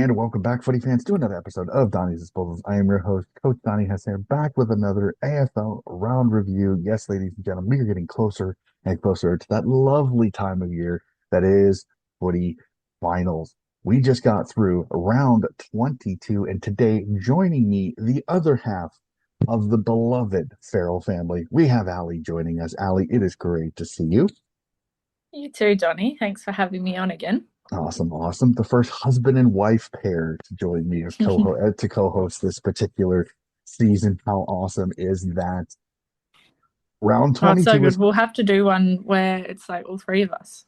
And welcome back, footy fans, to another episode of Donnie's Disposals. I am your host, Coach Donnie Hesser, back with another AFL round review. Yes, ladies and gentlemen, we are getting closer and closer to that lovely time of year that is footy finals. We just got through round 22, and today, joining me, the other half of the beloved Farrell family, we have Allie joining us. Allie, it is great to see you. You too, Johnny. Thanks for having me on again. Awesome, awesome. The first husband and wife pair to join me as to co-host this particular season. How awesome is that? Round Oh, it's so 22 good. is We'll have to do one where it's like all three of us.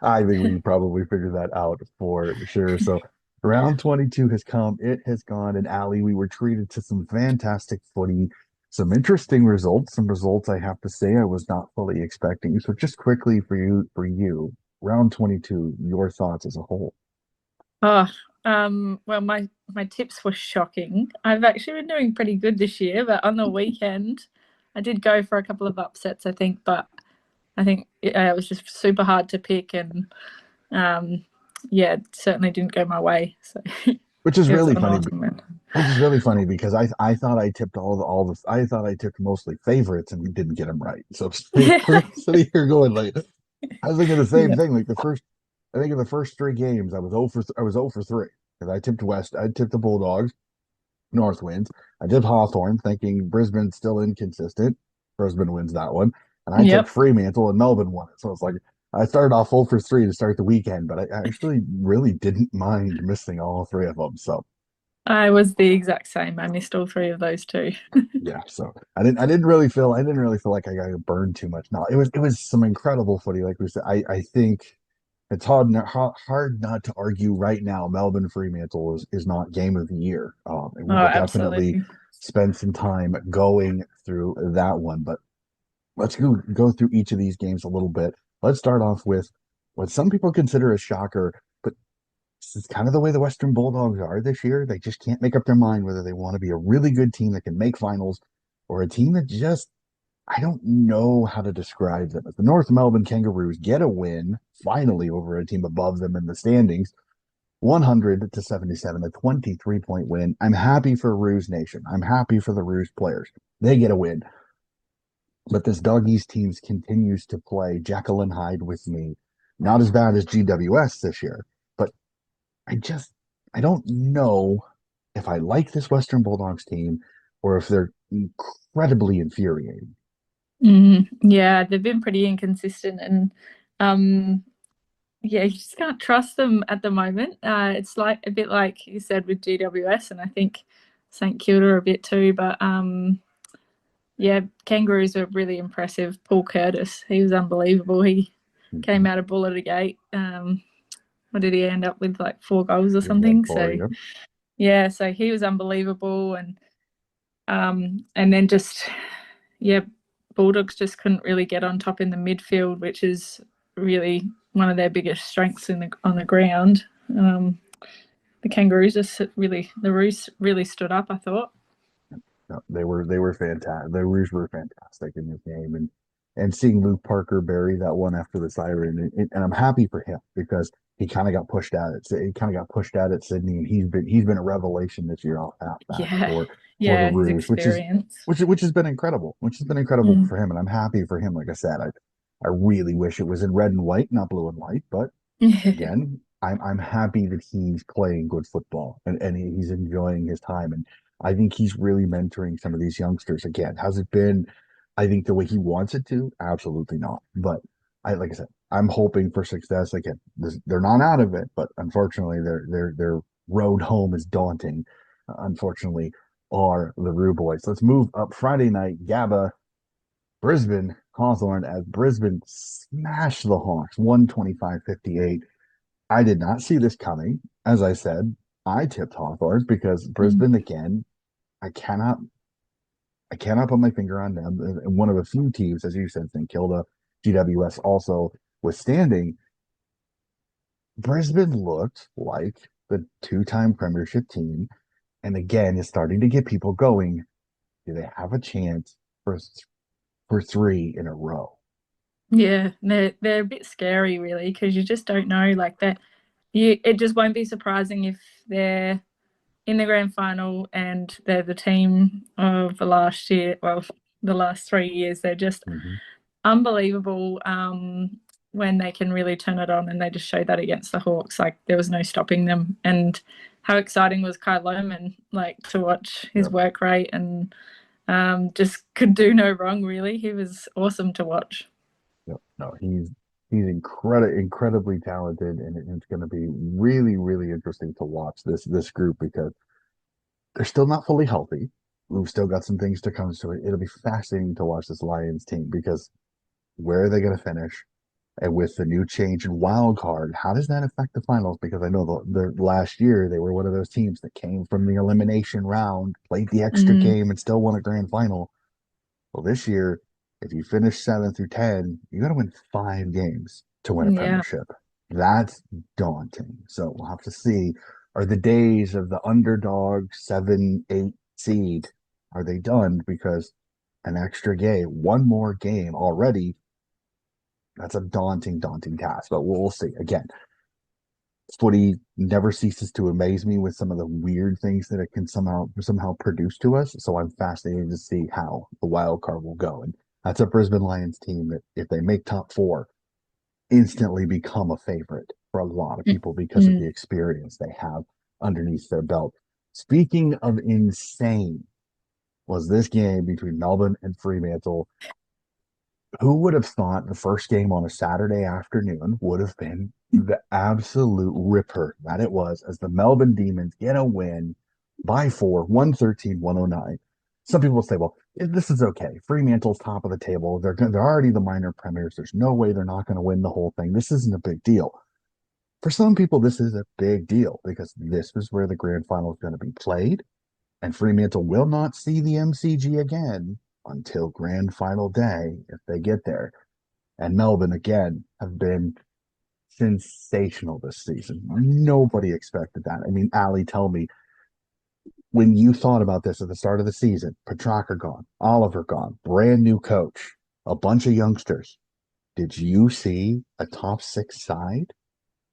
I think we probably figured that out for sure. So round 22 has come, it has gone, and Allie, we were treated to some fantastic footy, some interesting results, some results I have to say I was not fully expecting. So just quickly for you, round 22, your thoughts as a whole. Oh, well, my tips were shocking. I've actually been doing pretty good this year, but on the weekend, I did go for a couple of upsets, I think, but I think it was just super hard to pick, and yeah, it certainly didn't go my way. So Which is it was really an funny. awesome win. Which is really funny because I thought I tipped all the I thought I tipped mostly favorites and we didn't get them right. So sitting here going like I was thinking the same Yeah. thing. Like the first, I think in the first three games I was 0 for 3 because I tipped West, I tipped the Bulldogs, North wins. I tipped Hawthorn, thinking Brisbane's still inconsistent. Brisbane wins that one, and I tipped Yep. Fremantle and Melbourne won it. So it's like I started off 0 for 3 to start the weekend, but I actually really didn't mind missing all three of them. So. I was the exact same. I missed all three of those too. Yeah, so I didn't really feel like I got burned too much. No, it was some incredible footy. Like we said, I think it's hard not to argue right now. Melbourne Fremantle is not game of the year, and Oh, we will definitely absolutely. spend some time going through that one. But let's go through each of these games a little bit. Let's start off with what some people consider a shocker, but this is kind of the way the Western Bulldogs are this year. They just can't make up their mind whether they want to be a really good team that can make finals or a team that just, I don't know how to describe them. As the North Melbourne Kangaroos get a win finally over a team above them in the standings, 100-77, a 23-point win. I'm happy for Roos Nation. I'm happy for the Roos players. They get a win. But this Doggies teams continues to play Jekyll and Hyde with me. Not as bad as GWS this year, but I just I don't know if I like this Western Bulldogs team or if they're incredibly infuriating. Yeah, they've been pretty inconsistent, and um, yeah, you just can't trust them at the moment. It's like a bit like you said with GWS, and I think St Kilda a bit too. But yeah, Kangaroos are really impressive. Paul Curtis, he was unbelievable. He came Mhm. out of bullet a gate. What did he end up with? Like 4 goals or He had something. four, So yep. yeah, so he was unbelievable, and then just yeah, Bulldogs just couldn't really get on top in the midfield, which is really one of their biggest strengths in the on the ground. The Kangaroos just really the Roos really stood up, I thought. No, they were fantastic. The Rouge were fantastic in this game, and seeing Luke Parker bury that one after the siren, and I'm happy for him because he kind of got pushed out at he kind of got pushed out at Sydney, and he's been a revelation this year off halfback Yeah, for the yeah, his Rouge, which is experience. which has been incredible, which has been incredible Mm. for him, and I'm happy for him. Like I said, I really wish it was in red and white, not blue and white, but again, I'm happy that he's playing good football and he's enjoying his time. And I think he's really mentoring some of these youngsters. Again, has it been, I think, the way he wants it to? Absolutely not. But like I said, I'm hoping for success. Again, they're not out of it, but unfortunately, their road home is daunting. Unfortunately, are the Rue boys. Let's move up Friday night. Gabba, Brisbane, Hawthorn, as Brisbane smashed the Hawks 125-58. I did not see this coming. As I said, I tipped Hawthorns because Brisbane again, I cannot I cannot put my finger on them. And one of a few teams, as you said, St Kilda, GWS also withstanding. Brisbane looked like the two-time premiership team, and again is starting to get people going. Do they have a chance for three in a row? Yeah, they're a bit scary really because you just don't know. Like it just won't be surprising if they're in the grand final and they're the team of the last year, well, the last 3 years. They're just Hmm. unbelievable when they can really turn it on, and they just showed that against the Hawks. Like there was no stopping them. And how exciting was Kai Lohmann, like to watch his Yep. work rate and just could do no wrong, really. He was awesome to watch. Yep. No, he's incredibly talented, and it's going to be really, really interesting to watch this group because they're still not fully healthy. We've still got some things to come, so it'll be fascinating to watch this Lions team because where are they going to finish? And with the new change in wild card, how does that affect the finals? Because I know the last year they were one of those teams that came from the elimination round, played the extra Mm, game, and still won a grand final. Well, this year, if you finish 7 through 10, you got to win 5 games to win a yeah. premiership. That's daunting. So we'll have to see. Are the days of the underdog 7, 8 seed, are they done? Because an extra game, one more game already, that's a daunting, daunting task. But we'll see. Again, footy never ceases to amaze me with some of the weird things that it can somehow produce to us. So I'm fascinated to see how the wild card will go. And that's a Brisbane Lions team that if they make top four, instantly become a favorite for a lot of people because of Mm. the experience they have underneath their belt. Speaking of insane, was this game between Melbourne and Fremantle. Who would have thought the first game on a Saturday afternoon would have been the absolute ripper that it was as the Melbourne Demons get a win by four, 113-109. Some people say, well, this is okay. Fremantle's top of the table. They're already the minor premiers. There's no way they're not going to win the whole thing. This isn't a big deal. For some people, this is a big deal because this is where the grand final is going to be played, and Fremantle will not see the MCG again until grand final day if they get there. And Melbourne, again, have been sensational this season. Nobody expected that. I mean, Ali, tell me, when you thought about this at the start of the season, Petrarca gone, Oliver gone, brand new coach, a bunch of youngsters. Did you see a top six side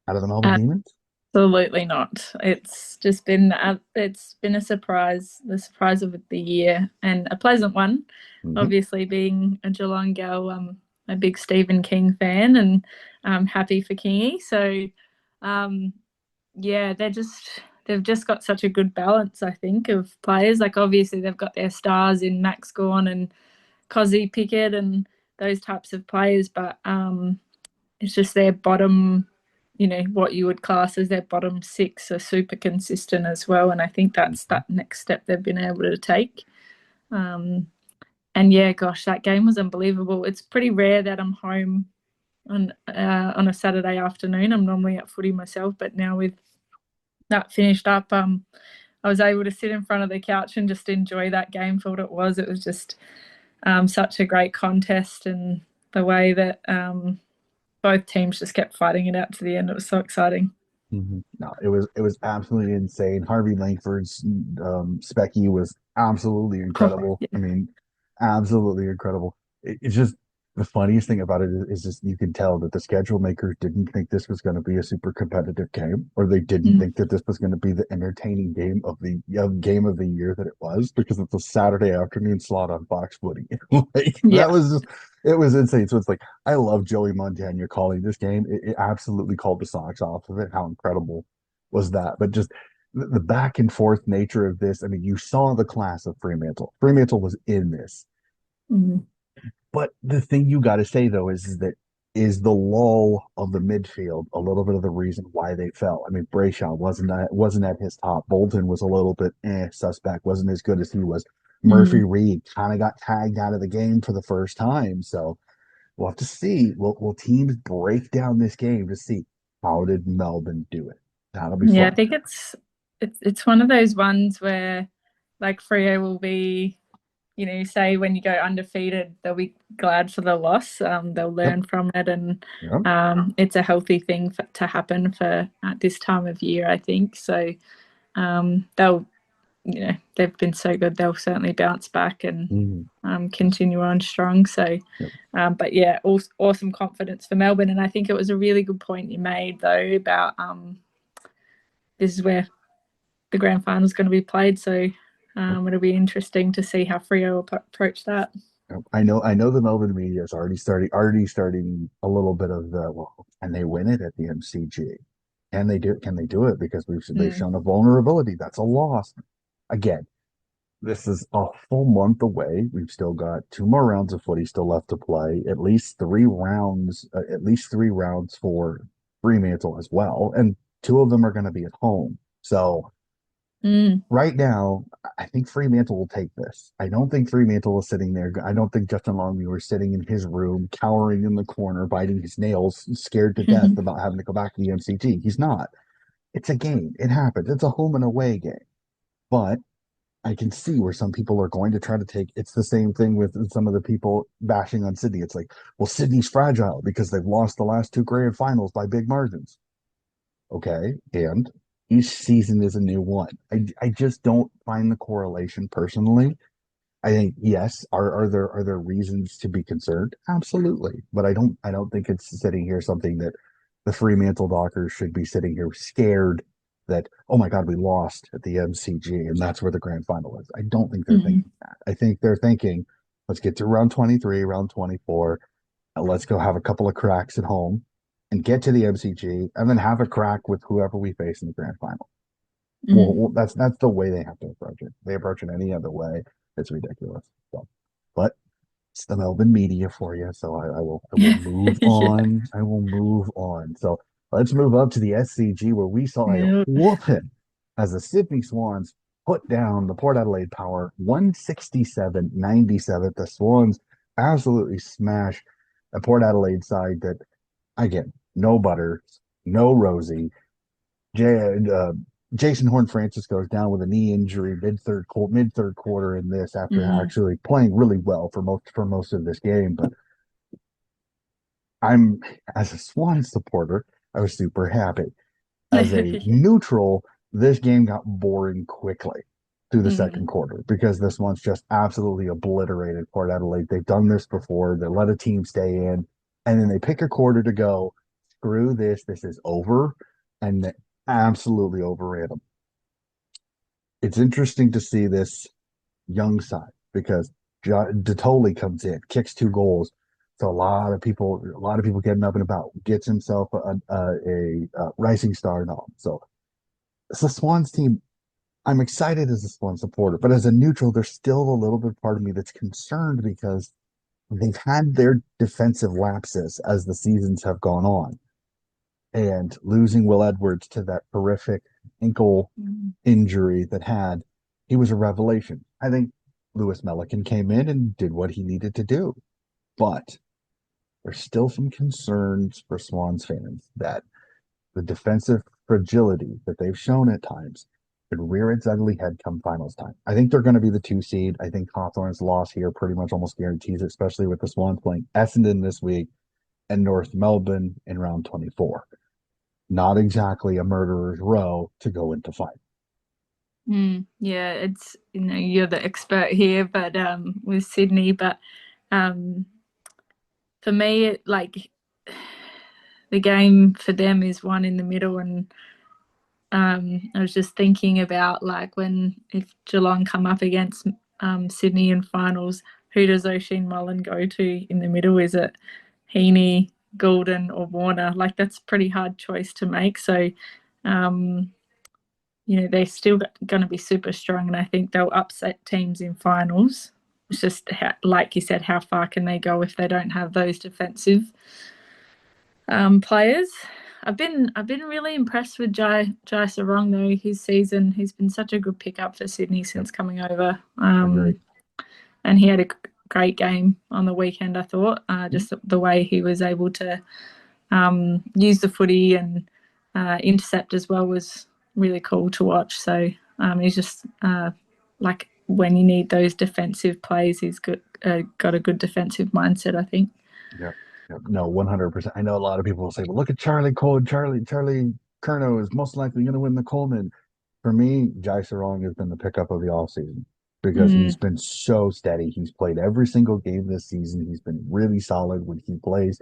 out of the Melbourne Demons? Absolutely not. It's been a surprise, the surprise of the year, and a pleasant one. Mm-hmm. Obviously, being a Geelong girl, a big Stephen King fan, and happy for Kingy. So, um, yeah, they've just got such a good balance, I think, of players. Like obviously, they've got their stars in Max Gawn and Cozzy Pickett and those types of players, but it's just their bottom, what you would class as their bottom six are super consistent as well. And I think that's Mm-hmm. that next step they've been able to take. Um, and yeah, gosh, that game was unbelievable. It's pretty rare that I'm home on a Saturday afternoon. I'm normally at footy myself, but now with that finished up, I was able to sit in front of the couch and just enjoy that game for what it was. It was just such a great contest, and the way that both teams just kept fighting it out to the end. It was so exciting. No, it was absolutely insane. Harvey Langford's Specky was absolutely Oh, incredible. I yeah. mean, absolutely incredible. It's just the funniest thing about it is just you can tell that the schedule makers didn't think this was going to be a super competitive game, or they didn't Mm. think that this was going to be the entertaining game of the year that it was because it's a Saturday afternoon slot on Fox Footy. Like that Yeah. was just it was insane. So it's like I love Joey Montagna calling this game. It absolutely called the socks off of it. How incredible was that? But just the back and forth nature of this. I mean, you saw the class of Fremantle. Fremantle was in this. Mm. But the thing you got to say though is that is the lull of the midfield a little bit of the reason why they fell. I mean, Brayshaw wasn't at his top. Bolton was a little bit suspect, wasn't as good as he was. Murphy Mm. Reed kind of got tagged out of the game for the first time. So we'll have to see. Will teams break down this game to see how did Melbourne do it? That'll be Yeah, I fun. think it's one of those ones where like Freo will be, say when you go undefeated, they'll be glad for the loss. They'll Yep. learn from it, and Yep. it's a healthy thing to happen for at this time of year, I think. So they'll, they've been so good. They'll certainly bounce back and Mhm. continue on strong. So, Yep. but yeah, awesome confidence for Melbourne. And I think it was a really good point you made though about this is where the grand final is going to be played. So it'll be interesting to see how Frio approach that. I know the Melbourne media is already starting a little bit of the, well, can they win it at the MCG? Can they do it? Because they've Mm. shown a vulnerability. That's a loss. Again, this is a full month away. We've still got two more rounds of footy still left to play. At least three rounds for Fremantle as well, and two of them are going to be at home. So Mm. right now, I think Fremantle will take this. I don't think Fremantle is sitting there. I don't think Justin Longmuir is sitting in his room, cowering in the corner, biting his nails, scared to death about having to go back to the MCT. He's not. It's a game. It happens. It's a home and away game. But I can see where some people are going to try to take. It's the same thing with some of the people bashing on Sydney. It's like, well, Sydney's fragile because they've lost the last two grand finals by big margins. Okay, and each season is a new one. I just don't find the correlation personally. I think yes, are there reasons to be concerned? Absolutely, but I don't think it's sitting here something that the Fremantle Dockers should be sitting here scared that, oh my God, we lost at the MCG and that's where the grand final is. I don't think they're Mm-hmm. thinking that. I think they're thinking, let's get to round 23, round 24, and let's go have a couple of cracks at home and get to the MCG and then have a crack with whoever we face in the grand final. Well, Mm. that's the way they have to approach it. They approach it any other way. It's ridiculous. So, but it's the Melbourne media for you. So I will move Yeah. on. I will move on. So let's move up to the SCG where we saw a Yeah. whooping as the Sydney Swans put down the Port Adelaide Power 167-97. The Swans absolutely smash a Port Adelaide side that, again, no butter, no Rosie. J, uh, Jason Horn Francis goes down with a knee injury mid third quarter in this after Mm. actually playing really well for most of this game. But I'm as a Swan supporter, I was super happy. As a neutral, this game got boring quickly through the second Mm. quarter because this one's just absolutely obliterated Port Adelaide. They've done this before. They let a team stay in, and then they pick a quarter to go. Screw this. This is over, and they absolutely overran them. It's interesting to see this young side because Detoli comes in, kicks two goals. So a lot of people getting up and about, gets himself a rising star and all. So it's the Swans team. I'm excited as a Swan supporter, but as a neutral, there's still a little bit part of me that's concerned because they've had their defensive lapses as the seasons have gone on. And losing Will Edwards to that horrific ankle Mm. injury he was a revelation. I think Lewis Melican came in and did what he needed to do. But there's still some concerns for Swans fans that the defensive fragility that they've shown at times could rear its ugly head come finals time. I think they're going to be the two seed. I think Hawthorn's loss here pretty much almost guarantees it, especially with the Swans playing Essendon this week and North Melbourne in round 24. Not exactly a murderer's row to go into fight. Mm. Yeah, it's you're the expert here, but with Sydney, but um for me like the game for them is one in the middle, and I was just thinking about like when if Geelong come up against Sydney in finals, who does O'Shea Mullen go to in the middle? Is it Heaney, Goulden, or Warner? Like that's a pretty hard choice to make. So, um, they're still going to be super strong, and I think they'll upset teams in finals. It's just like you said, how far can they go if they don't have those defensive players? I've been really impressed with Jai Sarong though. His season, he's been such a good pickup for Sydney Yep, since coming over. agree. And he had a great game on the weekend. I thought just the way he was able to use the footy and intercept as well was really cool to watch. So he's just like when you need those defensive plays, he's got a good defensive mindset, I think. Yep. Yep. No, 100%. I know a lot of people will say, well, look at Charlie Cole. Charlie Curnow is most likely going to win the Coleman. For me, Jai Sarong has been the pickup of the all season because Mm. he's been so steady. He's played every single game this season. He's been really solid when he plays.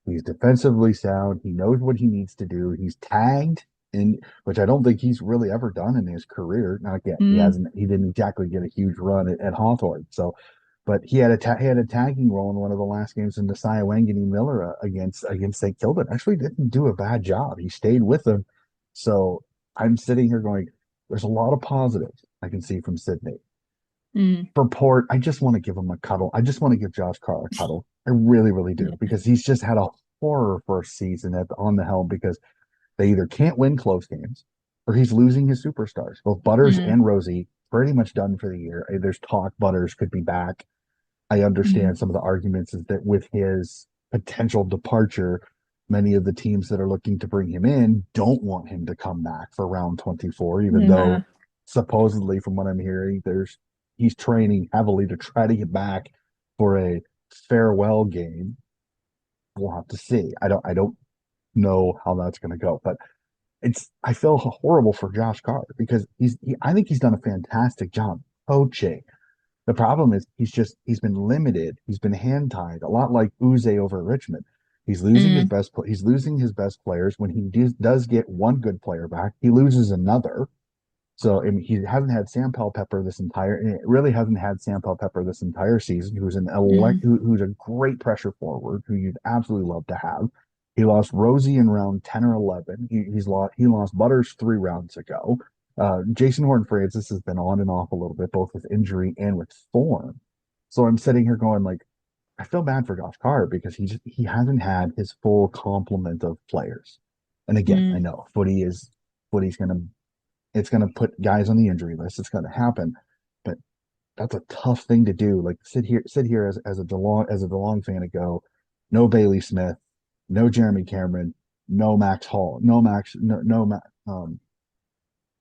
He's defensively sound. He knows what he needs to do. He's tagged. in which I don't think he's really ever done in his career. Not yet. Mm, He didn't exactly get a huge run at Hawthorn. So, but he had a tagging role in one of the last games in the Cy Wangani Miller against St. Kilda. Actually, didn't do a bad job. He stayed with them. So I'm sitting here going, there's a lot of positives I can see from Sydney. mm, For Port, I just want to give him a cuddle. I just want to give Josh Carr a cuddle. I really, really do, yeah. because he's just had a horror first season on the helm, because they either can't win close games or he's losing his superstars. Both Butters Mm, and Rosie pretty much done for the year. There's talk Butters could be back. I understand mm, some of the arguments is that with his potential departure, many of the teams that are looking to bring him in don't want him to come back for round 24, even though yeah. supposedly, from what I'm hearing, there's he's training heavily to try to get back for a farewell game. We'll have to see. I don't know how that's going to go, but I feel horrible for Josh Carr, because I think he's done a fantastic job coaching. The problem is he's been limited. He's been hand tied, a lot like Uze over at Richmond. Mm, He's losing his best players. When he does get one good player back, he loses another. So I mean, he hasn't had Sam Pepper this entire. It really hasn't had Sam Pepper this entire season. mm, Who's a great pressure forward who you'd absolutely love to have. He lost Rosie in round 10 or 11. He lost Butters 3 rounds ago. Jason Horn Francis has been on and off a little bit, both with injury and with form. So I'm sitting here going like, I feel bad for Josh Carr, because he hasn't had his full complement of players. And again, I mm, know footy's gonna it's going to put guys on the injury list. It's going to happen, but that's a tough thing to do. Like sit here as a DeLong fan and go, no Bailey Smith, no Jeremy Cameron, no Max Hall, no yeah, Max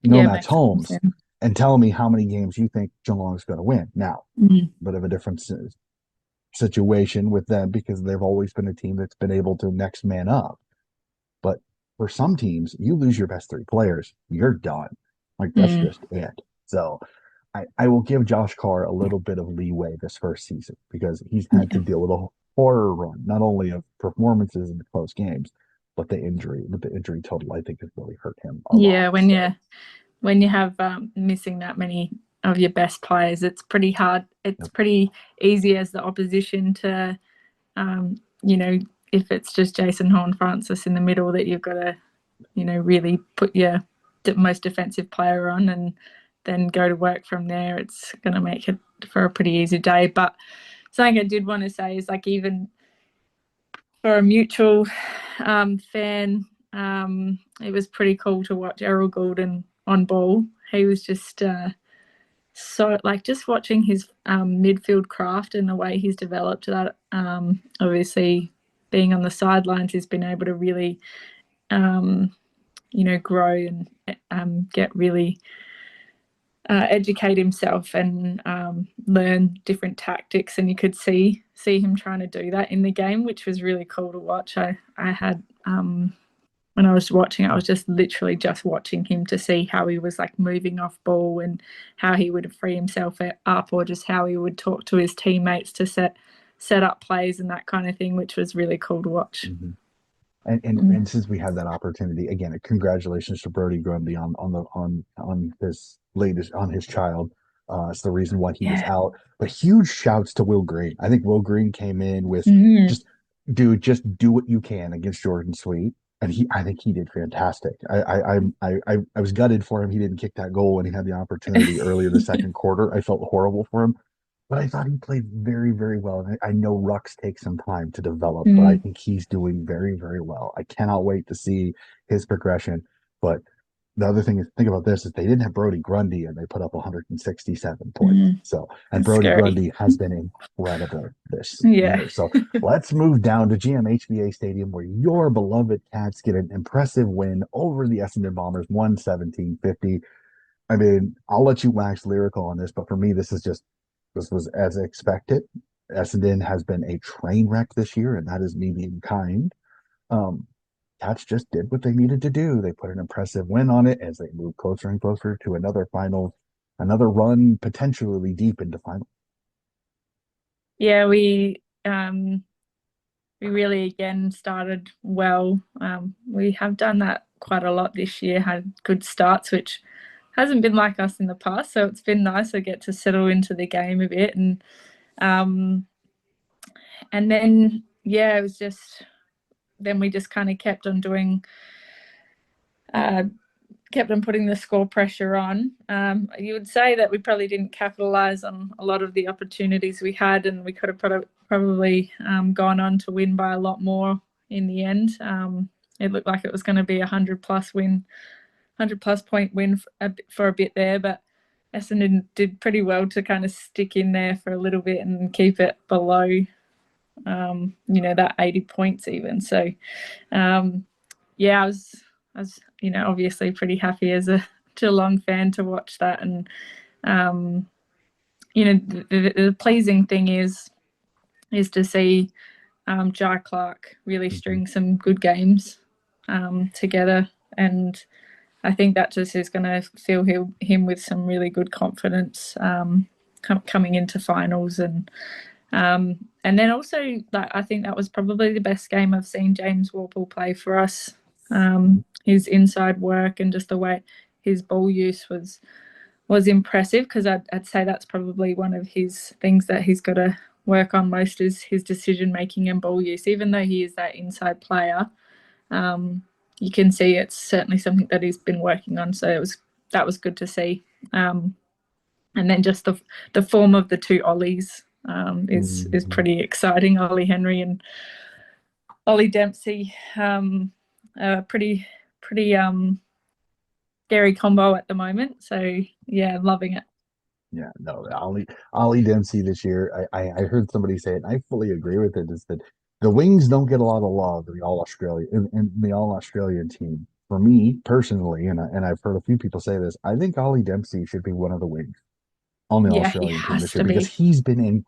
Max Holmes, Thompson. and tell me how many games you think Geelong's going to win. Now, Mm, bit of a different situation with them, because they've always been a team that's been able to next man up. But for some teams, you lose your best 3 players, you're done. Like that's mm, just it. So I will give Josh Carr a little bit of leeway this first season, because he's had to yeah. deal with a horror run, not only of performances in the close games, but the injury. But the injury total, I think, has really hurt him a lot. Yeah, So when you have missing that many of your best players, it's pretty hard. It's yep. pretty easy as the opposition to, you know, if it's just Jason Horne-Francis in the middle, that you've got to, really put your most defensive player on and then go to work from there. It's going to make it for a pretty easy day. But something I did want to say is, like, even for a mutual fan, it was pretty cool to watch Errol Goulden on ball. He was just so, like, just watching his midfield craft and the way he's developed that. Obviously, being on the sidelines, he's been able to really, um, grow and get really educate himself and learn different tactics. And you could see him trying to do that in the game, which was really cool to watch. I had when I was watching, I was just literally just watching him to see how he was, like, moving off ball and how he would free himself up, or just how he would talk to his teammates to set up plays and that kind of thing, which was really cool to watch. Mhm. And since we have that opportunity again, congratulations to Brody Grundy on his latest on his child. It's the reason why he was Yeah. out. But huge shouts to Will Green. I think Will Green came in with Mm. just just do what you can against Jordan Sweet, and I think he did fantastic. I was gutted for him. He didn't kick that goal when he had the opportunity earlier the second quarter. I felt horrible for him, but I thought he played very, very well. And I know Rux takes some time to develop, but I Mm. think he's doing very, very well. I cannot wait to see his progression. But the other thing is, think about this: is they didn't have Brody Grundy, and they put up 167 points. Mm. So, and That's Brody scary. Grundy has been incredible this Yeah. year. So let's move down to GMHBA Stadium, where your beloved Cats get an impressive win over the Essendon Bombers, 117-50. I mean, I'll let you wax lyrical on this, but for me, this was as expected. Essendon has been a train wreck this year, and that is me being kind. Um, Cats just did what they needed to do. They put an impressive win on it as they move closer and closer to another run, potentially deep into final. Yeah, we really again started well. We have done that quite a lot this year, had good starts, which hasn't been like us in the past. So it's been nice to get to settle into the game a bit, um, and then yeah, it was just then we just kind of uh, kept on putting the score pressure on. You would say that we probably didn't capitalize on a lot of the opportunities we had, and we could have probably gone on to win by a lot more in the end. It looked like it was going to be a 100 plus point win for a bit there, but Essendon did pretty well to kind of stick in there for a little bit and keep it below, that 80 points even. So, um, yeah, I was, obviously pretty happy as a Geelong fan to watch that. And, um, the pleasing thing is to see Jai Clark really Mhm. string some good games together. And I think that just is going to fill him with some really good confidence coming into finals. And then also, like, I think that was probably the best game I've seen James Worpel play for us. His inside work and just the way his ball use was impressive, because I'd say that's probably one of his things that he's got to work on most is his decision making and ball use. Even though he is that inside player, um, you can see it's certainly something that he's been working on. So that was good to see. And then just the form of the two Ollies is Mhm. pretty exciting. Ollie Henry and Ollie Dempsey, pretty scary combo at the moment. So yeah, loving it. Yeah, no, Ollie Dempsey this year. I heard somebody say it, and I fully agree with it. Is that the Wings don't get a lot of love in the All Australia in the All Australian team. For me personally, and I've heard a few people say this, I think Ollie Dempsey should be one of the Wings on the Yeah, he Australian team has this year to because be. he's been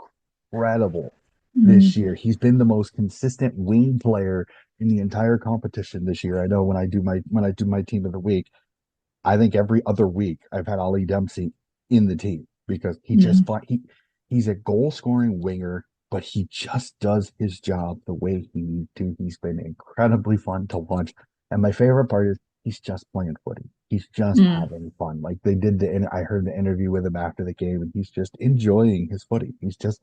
incredible this Mm, year. He's been the most consistent wing player in the entire competition this year. I know when I do my team of the week. I think every other week I've had Ollie Dempsey in the team because mm, he's a goal scoring winger, but he just does his job the way he needs to. He's been incredibly fun to watch. And my favorite part is he's just playing footy. He's just mm. having fun. Like they did I heard the interview with him after the game, and he's just enjoying his footy. He's just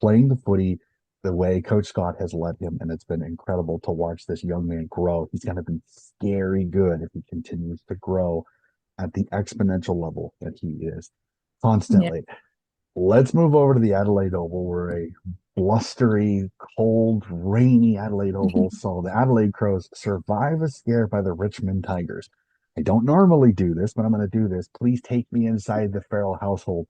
playing the footy the way Coach Scott has led him, and it's been incredible to watch this young man grow. He's going to be scary good if he continues to grow at the exponential level that he is Yeah. constantly. Let's move over to the Adelaide Oval, where a blustery, cold, rainy Adelaide Oval saw the Adelaide Crows survive a scare by the Richmond Tigers. I don't normally do this, but I'm going to do this. Please take me inside the Farrell household.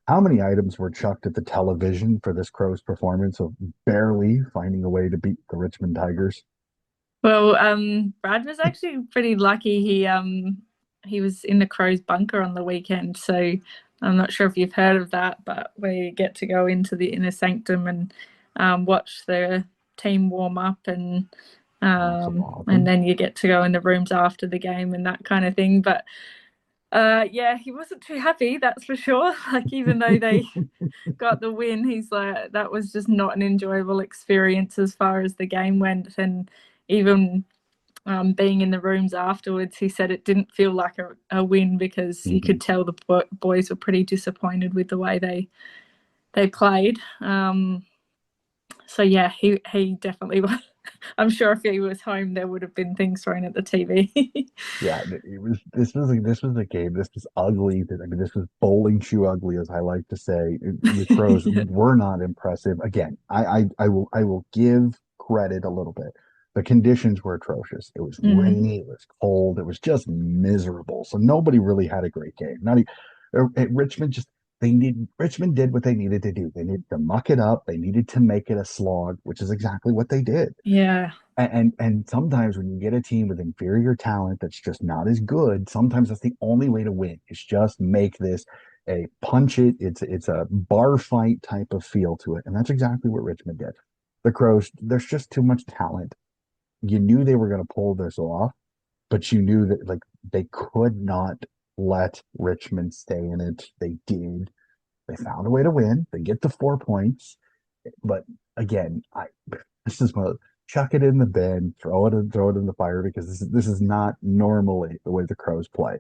How many items were chucked at the television for this Crows performance of barely finding a way to beat the Richmond Tigers? Well, Brad was actually pretty lucky. He was in the Crows bunker on the weekend, so I'm not sure if you've heard of that, but we get to go into the inner sanctum and watch the team warm up, Awesome, and awesome. then you get to go in the rooms after the game and that kind of thing. But yeah, he wasn't too happy, that's for sure. Like, even though they got the win, he's like, that was just not an enjoyable experience as far as the game went. And even being in the rooms afterwards, he said it didn't feel like a win, because you could Mhm. tell the boys were pretty disappointed with the way they played. So yeah, he definitely. I'm sure if he was home, there would have been things thrown at the TV. Yeah, it was. This was a game. This was ugly. I mean, this was bowling shoe ugly, as I like to say. The Crows were not impressive. Again, I will give credit a little bit. The conditions were atrocious. It was Mm, rainy. It was cold. It was just miserable. So nobody really had a great game. Not even Richmond. Just Richmond did what they needed to do. They needed to muck it up. They needed to make it a slog, which is exactly what they did. yeah, And sometimes when you get a team with inferior talent that's just not as good, sometimes that's the only way to win. Is just make this a punch it. It's a bar fight type of feel to it, and that's exactly what Richmond did. The Crows, there's just too much talent. You knew they were going to pull this off, but you knew that like they could not let Richmond stay in it. They did. They found a way to win. They get the 4 points, but again, I this is one. chuck it in the bin, throw it in the fire because this is not normally the way the Crows play.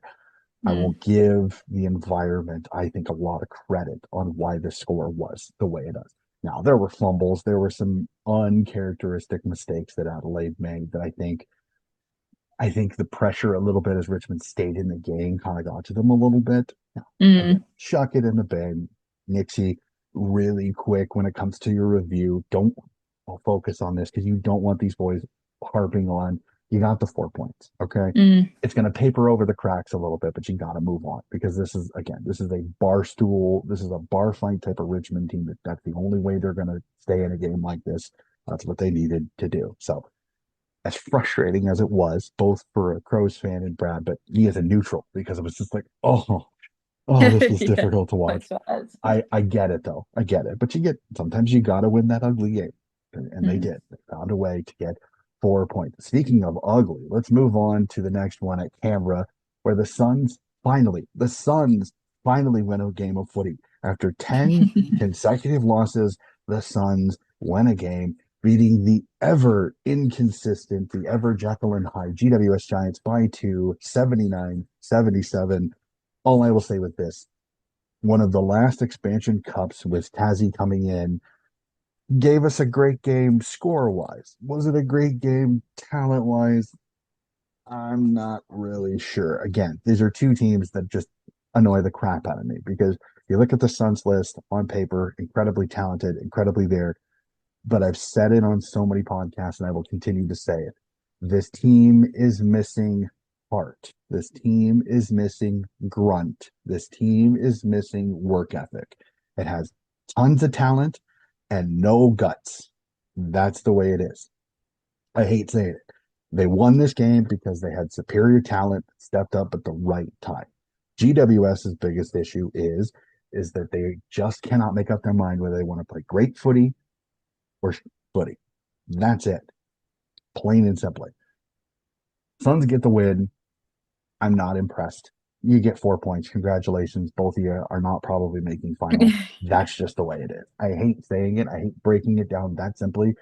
I will Mm, give the environment, I think, a lot of credit on why the score was the way it is. Now, there were fumbles, there were some uncharacteristic mistakes that Adelaide made that I think the pressure a little bit as Richmond stayed in the game kind of got to them a little bit. Now, again, mm, chuck it in the bin. Nixie, really quick when it comes to your review. Don't focus on this because you don't want these boys harping on. You got the 4 points, okay? mm, It's going to paper over the cracks a little bit, but you got to move on because this is a bar stool. This is a bar fight type of Richmond team. That's the only way they're going to stay in a game like this. That's what they needed to do. So as frustrating as it was, both for a Crows fan and Brad, but me as a neutral, because it was just like, this was yeah, difficult to both watch. sides. I get it though. I get it. But sometimes you got to win that ugly game. And they Mm. did. They found a way to get 4 points. Speaking of ugly, let's move on to the next one at Canberra, where the Suns finally win a game of footy. After 10 consecutive losses, the Suns win a game, beating the ever inconsistent, the ever Jekyll and Hyde GWS Giants by 2, 79-77. All I will say with this, one of the last expansion cups with Tassie coming in gave us a great game score wise. Was it a great game talent wise? I'm not really sure. Again, these are two teams that just annoy the crap out of me because you look at the Suns list on paper, incredibly talented, incredibly there. But I've said it on so many podcasts and I will continue to say it. This team is missing heart. This team is missing grunt. This team is missing work ethic. It has tons of talent and no guts. That's the way it is. I hate saying it. They won this game because they had superior talent that stepped up at the right time. GWS's biggest issue is that they just cannot make up their mind whether they want to play great footy or footy. That's it. Plain and simply. Suns get the win. I'm not impressed. You get 4 points. Congratulations. Both of you are not probably making finals. That's just the way it is. I hate saying it. I hate breaking it down that simply,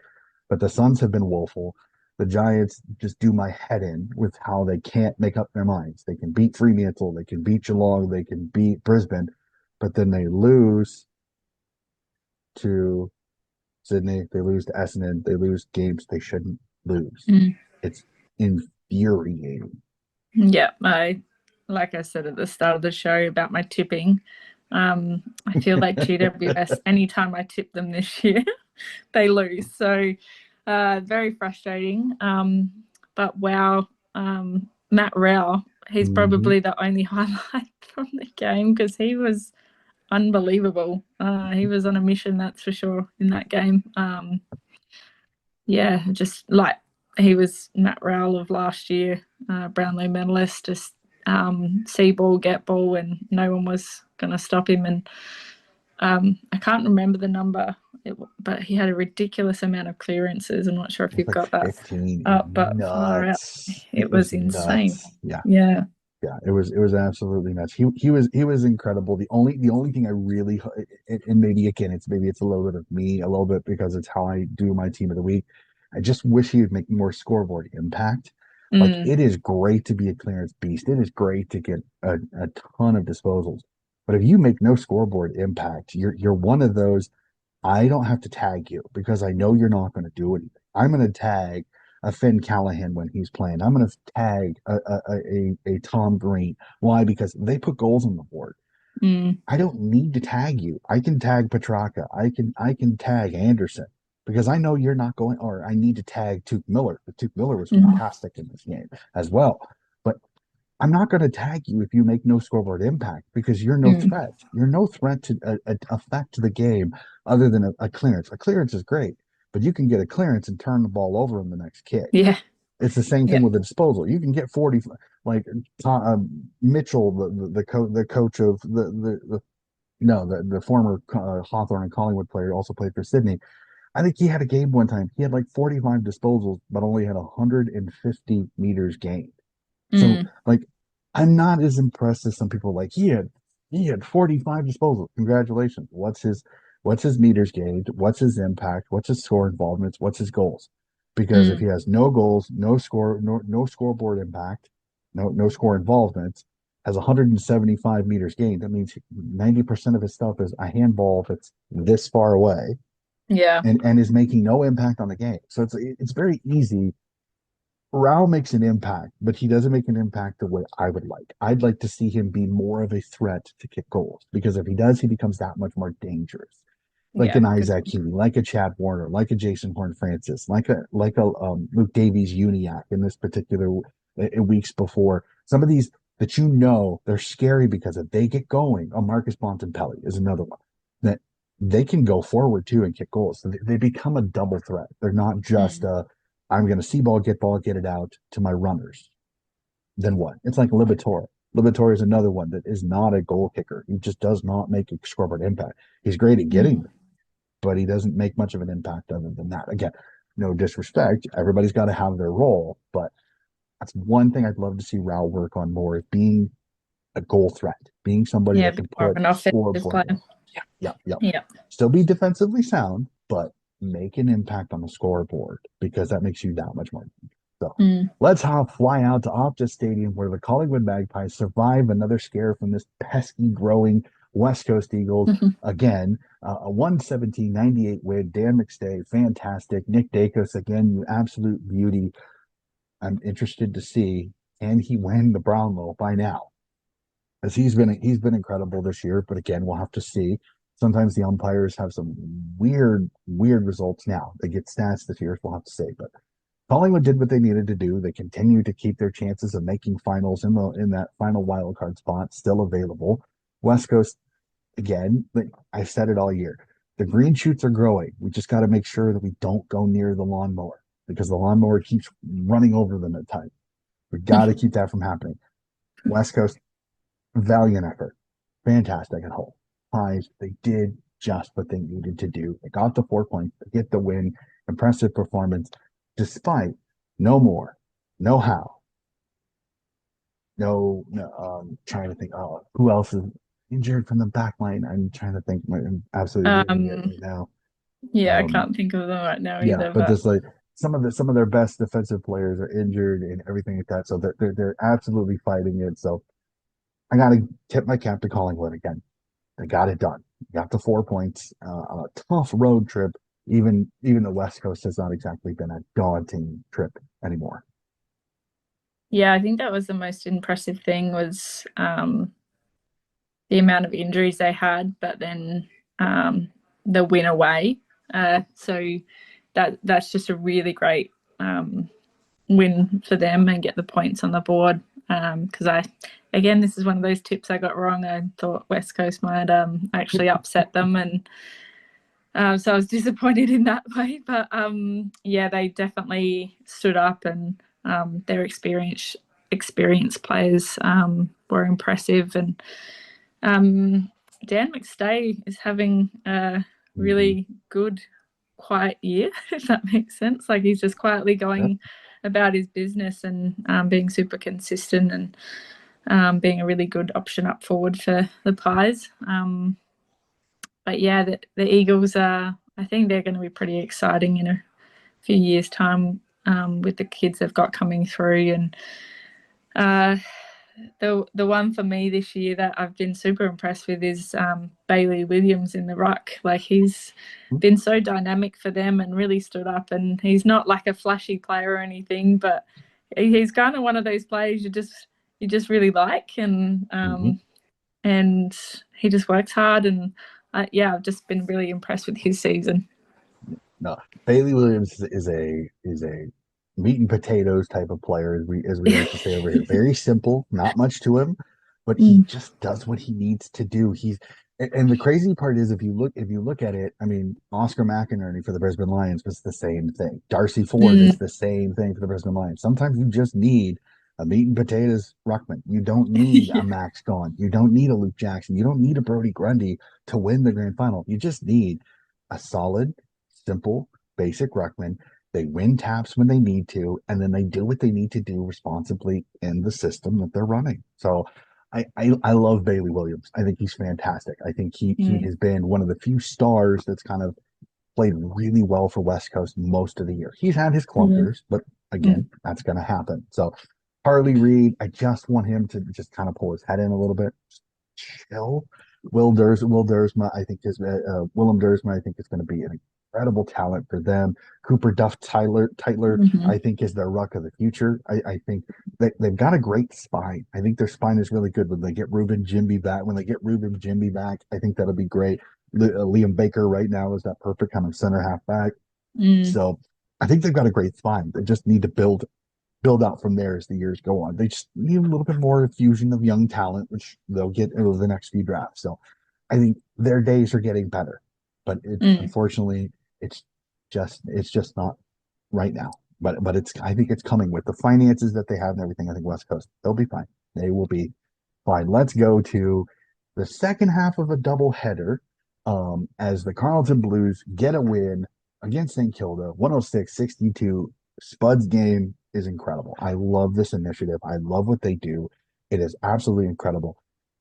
but the Suns have been woeful. The Giants just do my head in with how they can't make up their minds. They can beat Fremantle, they can beat Geelong, they can beat Brisbane, but then they lose to Sydney, they lose to Essendon, they lose games they shouldn't lose. Mm. It's infuriating. Yeah, like I said at the start of the show about my tipping, I feel like GWS, anytime I tip them this year, they lose. So very frustrating. But wow, Matt Rowell, he's Mm-hmm. probably the only highlight from the game because he was unbelievable. He was on a mission, that's for sure, in that game. Yeah, just like he was Matt Rowell of last year, Brownlow medalist, just see ball, get ball, and no one was going to stop him. And I can't remember the number, but he had a ridiculous amount of clearances. I'm not sure if It was you've like got that 15. It was up, but far out, nuts. It it was was insane. nuts. Yeah. Yeah. Yeah, it was absolutely nuts. He was incredible. The only thing I really and maybe it's a little bit of me, a little bit because it's how I do my team of the week. I just wish he would make more scoreboard impact. Like Mm, it is great to be a clearance beast. It is great to get a ton of disposals. But if you make no scoreboard impact, you're one of those I don't have to tag you because I know you're not going to do anything. I'm going to tag a Finn Callahan when he's playing. I'm going to tag a Tom Green. Why? Because they put goals on the board. mm, I don't need to tag you. I can tag Petraka. I can tag Anderson because I know you're not going. Or I need to tag Tuke Miller. But Tuke Miller was mm, fantastic in this game as well. But I'm not going to tag you if you make no scoreboard impact because you're no mm. threat. You're no threat to affect the game other than a clearance. A clearance is great, but you can get a clearance and turn the ball over in the next kick. Yeah. It's the same Yeah. thing with the disposal. You can get 40, like Mitchell, the coach of the no, the former Hawthorne and Collingwood player also played for Sydney. I think he had a game one time. He had like 45 disposals, but only had 150 meters gained. So Mm, like I'm not as impressed as some people like he had 45 disposals. Congratulations. What's his meters gained? What's his impact? What's his score involvements? What's his goals? because if Mm. he has no goals, no scoreboard impact, no score involvement, has 175 meters gained, that means 90% of his stuff is a handball if it's this far away, Yeah. and is making no impact on the game. So it's very easy. Rao makes an impact, but he doesn't make an impact the way I would like. I'd like to see him be more of a threat to kick goals because if he does, he becomes that much more dangerous. Like Yeah. an Good. Isaac Heaney, like a Chad Warner, like a Jason Horn Francis, like a Luke Davies Uniac in this particular weeks before. Some of these that they're scary because if they get going, a Marcus Bontempelli is another one that they can go forward too and kick goals. So they become a double threat. They're not just Mm. a I'm going to see ball, get it out to my runners. Then what? It's like Libator. Libator is another one that is not a goal kicker. He just does not make a scoreboard impact. He's great at getting Mm. them, but he doesn't make much of an impact other than that. Again, no disrespect. Everybody's got to have their role, but that's one thing I'd love to see Rao work on more is being a goal threat, being somebody Yeah. A that bit can more of put an offensive scoreboard player. goals. Yeah, yeah, yeah. Yeah. Still be defensively sound, but make an impact on the scoreboard because that makes you that much more. So Mm. fly out to Optus Stadium where the Collingwood Magpies survive another scare from this pesky, growing West Coast Eagles. Again, a 117-98 win. Dan McStay, fantastic. Nick Dacos, again, you absolute beauty. I'm interested to see, can he win the Brownlow by now? As he's been incredible this year, but again, we'll have to see. Sometimes the umpires have some weird results now. They get stats this year, so we'll have to see. But Collingwood did what they needed to do. They continue to keep their chances of making finals in that final wild card spot still available. West Coast again, I've said it all year. The green shoots are growing. We just got to make sure that we don't go near the lawnmower because the lawnmower keeps running over them at times. We got to keep that from happening. West Coast, valiant effort, fantastic at home. Pies, they did just what they needed to do. They got the 4 points, they get the win, impressive performance, despite no more, no how, no. Trying to think, oh, who else is injured from the back line? I'm trying to think. I'm absolutely losing it Um. right now. Yeah. I Um, can't think of them right now yeah, either. but But just like some of their best defensive players are injured and everything like that, so they're absolutely fighting it. So I got to tip my cap to Collingwood again. They got it done. Got the 4 points on a tough road trip. Even the West Coast has not exactly been a daunting trip anymore. yeah, I think that was the most impressive thing was the amount of injuries they had, but then the win away. So that's just a really great win for them and get the points on the board. Because again, this is one of those tips I got wrong. I thought West Coast might actually upset them, and so I was disappointed in that way. But yeah, they definitely stood up, and their experienced players were impressive, and Dan McStay is having a Mm-hmm. really good, quiet year, if that makes sense. Like he's just quietly Yep. going about his business and being super consistent and being a really good option up forward for the Pies. But yeah, the Eagles are, I think they're going to be pretty exciting in a few years' time with the kids they've got coming through. And uh, the one for me this year that I've been super impressed with is Bailey Williams in the ruck. Like he's been so dynamic for them and really stood up. And he's not like a flashy player or anything, but he's kind of one of those players you just really like, Mm-hmm. and he just works hard. And yeah, I've just been really impressed with his season. No, Bailey Williams is a meat and potatoes type of player, as we like to say over here. Very simple, not much to him, but he Mm. just does what he needs to do. And the crazy part is if you look at it, I mean, Oscar McInerney for the Brisbane Lions was the same thing. Darcy Ford is Mm. the same thing for the Brisbane Lions. Sometimes you just need a meat and potatoes ruckman. You don't need a Yeah. Max Gawn. You don't need a Luke Jackson. You don't need a Brody Grundy to win the grand final. You just need a solid, simple, basic ruckman. They win taps when they need to, and then they do what they need to do responsibly in the system that they're running. So I love Bailey Williams. I think he's fantastic. I think he Mm. has been one of the few stars that's kind of played really well for West Coast most of the year. He's had his Yeah. clunkers, but Mm. again, that's going to happen. So Harley Reid, I just want him to just kind of pull his head in a little bit, chill. Will Dursma, I think is Willem Dursma, I think is going to be an incredible talent for them. Cooper Duff Tyler, I Hmm. think is their ruck of the future. I think they've got a great spine. I think their spine is really good when they get Ruben Jimby back. When they get Ruben Jimby back, I think that'll be great. Liam Baker right now is that perfect kind of center half back. Mm. So I think they've got a great spine. They just need to build out from there as the years go on. They just need a little bit more infusion of young talent, which they'll get over the next few drafts. So I think their days are getting better, but Mm. unfortunately it's it's just not right now. But it's I think it's coming with the finances that they have and everything. I think West Coast they'll be fine. They will be fine. Let's go to the second half of a doubleheader as the Carleton Blues get a win against St. Kilda, 106-62. Spud's game is incredible. I love this initiative. I love what they do. It is absolutely incredible.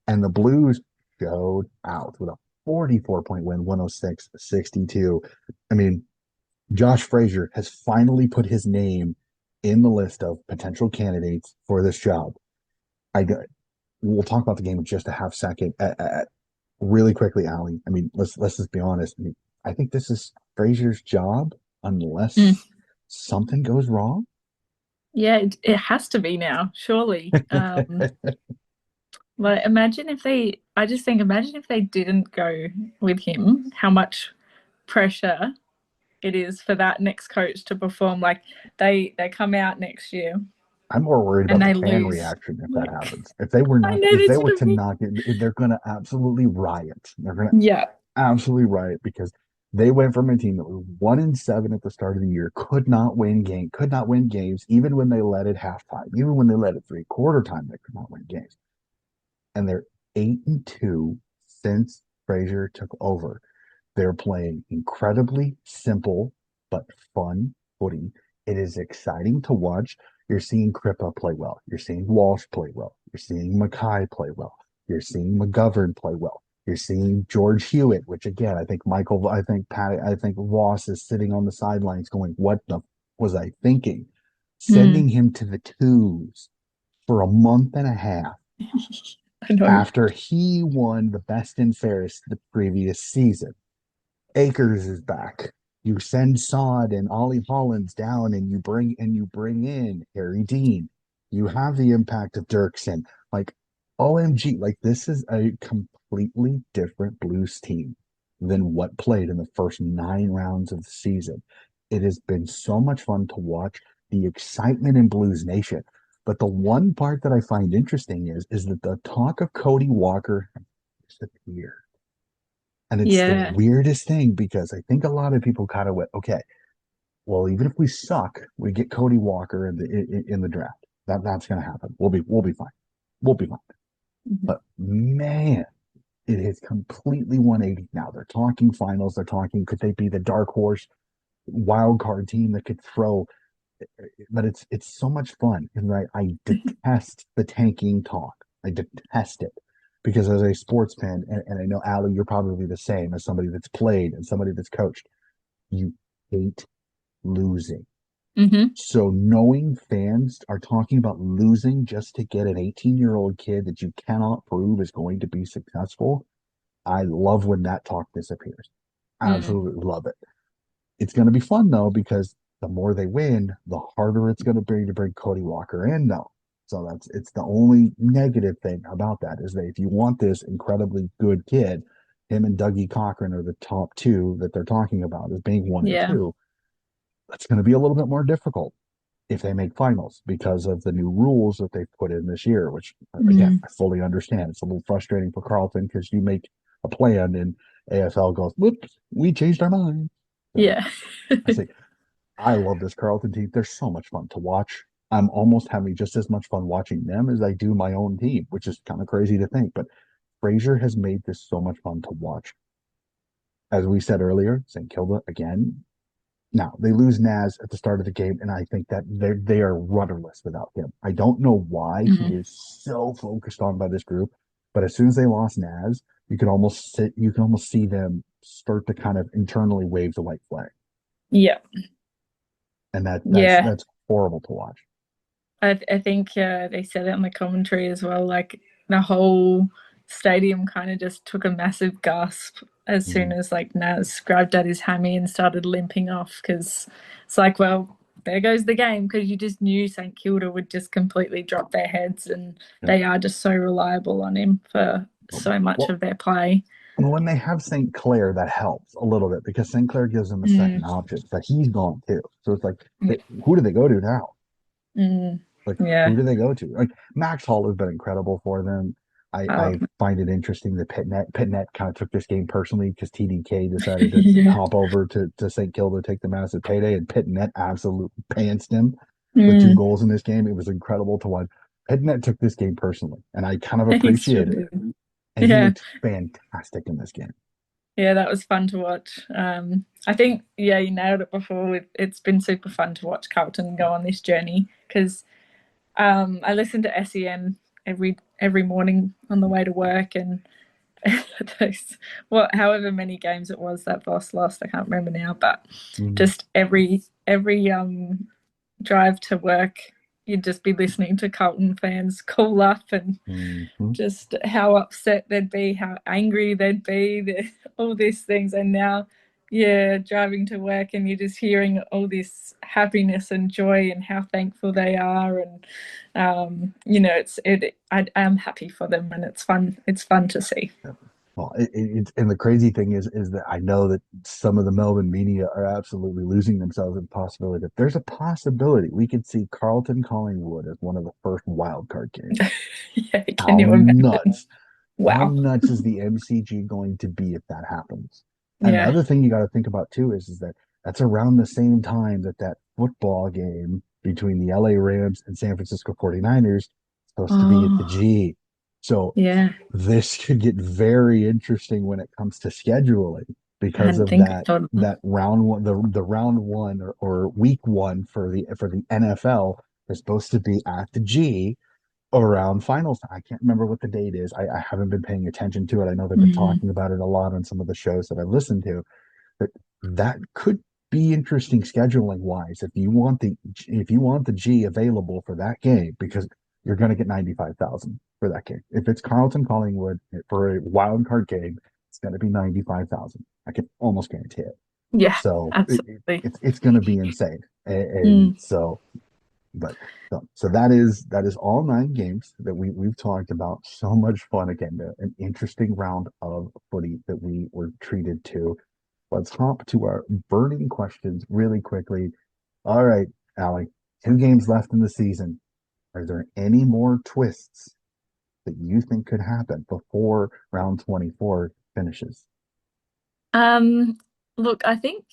And the Blues showed out with a 44-point win, 106-62. I mean, Josh Frazier has finally put his name in the list of potential candidates for this job. I We'll talk about the game in just a half second. Really quickly, Ali. I mean, let's just be honest. I mean, I think this is Frazier's job Mm. unless something goes wrong. Yeah, it has to be now, surely. Like imagine if they, I just think, imagine if they didn't go with him, how much pressure it is for that next coach to perform. Like they come out next year I'm more worried and about the they fan lose. reaction if that Like happens. If they were I not, know if they they should were have to been. knock it, they're going to absolutely riot. They're going to Yeah. absolutely riot because they went from a team that was 1-7 at the start of the year, could not win games, even when they led at halftime, even when they led at three-quarter time, they could not win games. And they're 8-2 since Frazier took over. They're playing incredibly simple but fun footy. It is exciting to watch. You're seeing Crippa play well. You're seeing Walsh play well. You're seeing Mackay play well. You're seeing McGovern play well. You're seeing George Hewitt, which again, I think Pat, I think Ross is sitting on the sidelines going, "What the was I thinking?" Sending Mm. him to the twos for a month and a half I know. after he won the best and fairest the previous season. Akers is back. You send Sod and Ollie Hollins down, and you bring in Harry Dean. You have the impact of Dirksen. Like OMG, like this is a completely different Blues team than what played in the first 9 rounds of the season. It has been so much fun to watch the excitement in Blues Nation. But the one part that I find interesting is that the talk of Cody Walker has disappeared. And it's the Yeah. weirdest thing because I think a lot of people kind of went, okay, well, even if we suck, we get Cody Walker in the draft. That's going to happen. We'll be fine. We'll be fine. Mhm. But man, it is completely 180 now. They're talking finals. They're talking could they be the dark horse wild card team that could throw? But it's so much fun, and I detest the tanking talk. I detest it because as a sports fan, and I know Ali, you're probably the same as somebody that's played and somebody that's coached. You hate losing. Hmm. So knowing fans are talking about losing just to get an 18-year-old kid that you cannot prove is going to be successful, I love when that talk disappears. Mm. Absolutely love it. It's going to be fun though because the more they win, the harder it's going to be to bring Cody Walker in though. So it's the only negative thing about that is that if you want this incredibly good kid, him and Dougie Cochran are the top two that they're talking about as being one and Yeah. two. That's going to be a little bit more difficult if they make finals because of the new rules that they've put in this year, which again, Mm. I fully understand. It's a little frustrating for Carlton because you make a plan and AFL goes, whoops, we changed our mind. So Yeah. I say, I love this Carlton team. They're so much fun to watch. I'm almost having just as much fun watching them as I do my own team, which is kind of crazy to think. But Frazier has made this so much fun to watch. As we said earlier, St. Kilda again. Now they lose Naz at the start of the game, and I think that they are rudderless without him. I don't know why he Mm. is so focused on by this group, but as soon as they lost Naz, you can almost see them start to kind of internally wave the white flag, Yeah. and Yeah. that's horrible to watch. I think they said it on the commentary as well. Like the whole stadium kind of just took a massive gasp as soon Mhm. as like Naz grabbed at his hammy and started limping off because it's like, well, there goes the game because you just knew St Kilda would just completely drop their heads and Yeah. they are just so reliable on him for so much Well, of their play. when they have St. Clair, that helps a little bit because St. Clair gives them a Mm, second option, but he's gone too. So it's like, yeah. who do they go to now? Mm, Like, who yeah. do they go to? Like, Max Hall has been incredible for them. I love I find it interesting that Pitnet kind of took this game personally because TDK decided to it. hop over to St. Kilda to take the massive payday, and Pitnet absolutely pantsed him Yeah. with two Mm, goals in this game. It was incredible to watch. Pitnet took this game personally, and I kind of he sure appreciated it. did. And he Yeah. looked fantastic in this game. Yeah, that was fun to watch. I think, yeah, you nailed it before. It's been super fun to watch Carlton go on this journey because I listen to SEN every morning on the way to work, and those, what however many games it was that Boss lost, I can't remember now, but Mhm. just every drive to work, you'd just be listening to Carlton fans call up and Mhm. just how upset they'd be, how angry they'd be, all these things. And now, yeah, driving to work and you're just hearing all this happiness and joy and how thankful they are. And, I am happy for them and it's fun. It's fun to see. Yeah. Well, and the crazy thing is that I know that some of the Melbourne media are absolutely losing themselves in the possibility that there's a possibility we could see Carlton Collingwood as one of the first wild card games. Yeah, can How you imagine? nuts! How Wow. nuts is the MCG going to be if that happens? And the Yeah. other thing you got to think about too is that that's around the same time that that football game between the LA Rams and San Francisco 49ers is supposed to be at the Oh, G. So yeah. this could get very interesting when it comes to scheduling I because hadn't of think thought of that. that round one, the round one or week one for the NFL is supposed to be at the G around finals. I can't remember what the date is. I haven't been paying attention to it. I know they've been Mm, talking about it a lot on some of the shows that I've listened to, but that could be interesting scheduling wise if you want the G available for that game because you're going to get 95,000 for that game. If it's Carlton Collingwood for a wild card game, it's going to be 95,000. I can almost guarantee it. yeah, So absolutely. it's going to be insane. And Mm. so but so that is all 9 games that we've talked about. So much fun again, an interesting round of footy that we were treated to. Let's hop to our burning questions really quickly. All right, Allie, 2 games left in the season. Are there any more twists that you think could happen before round 24 finishes? Um, Look, I think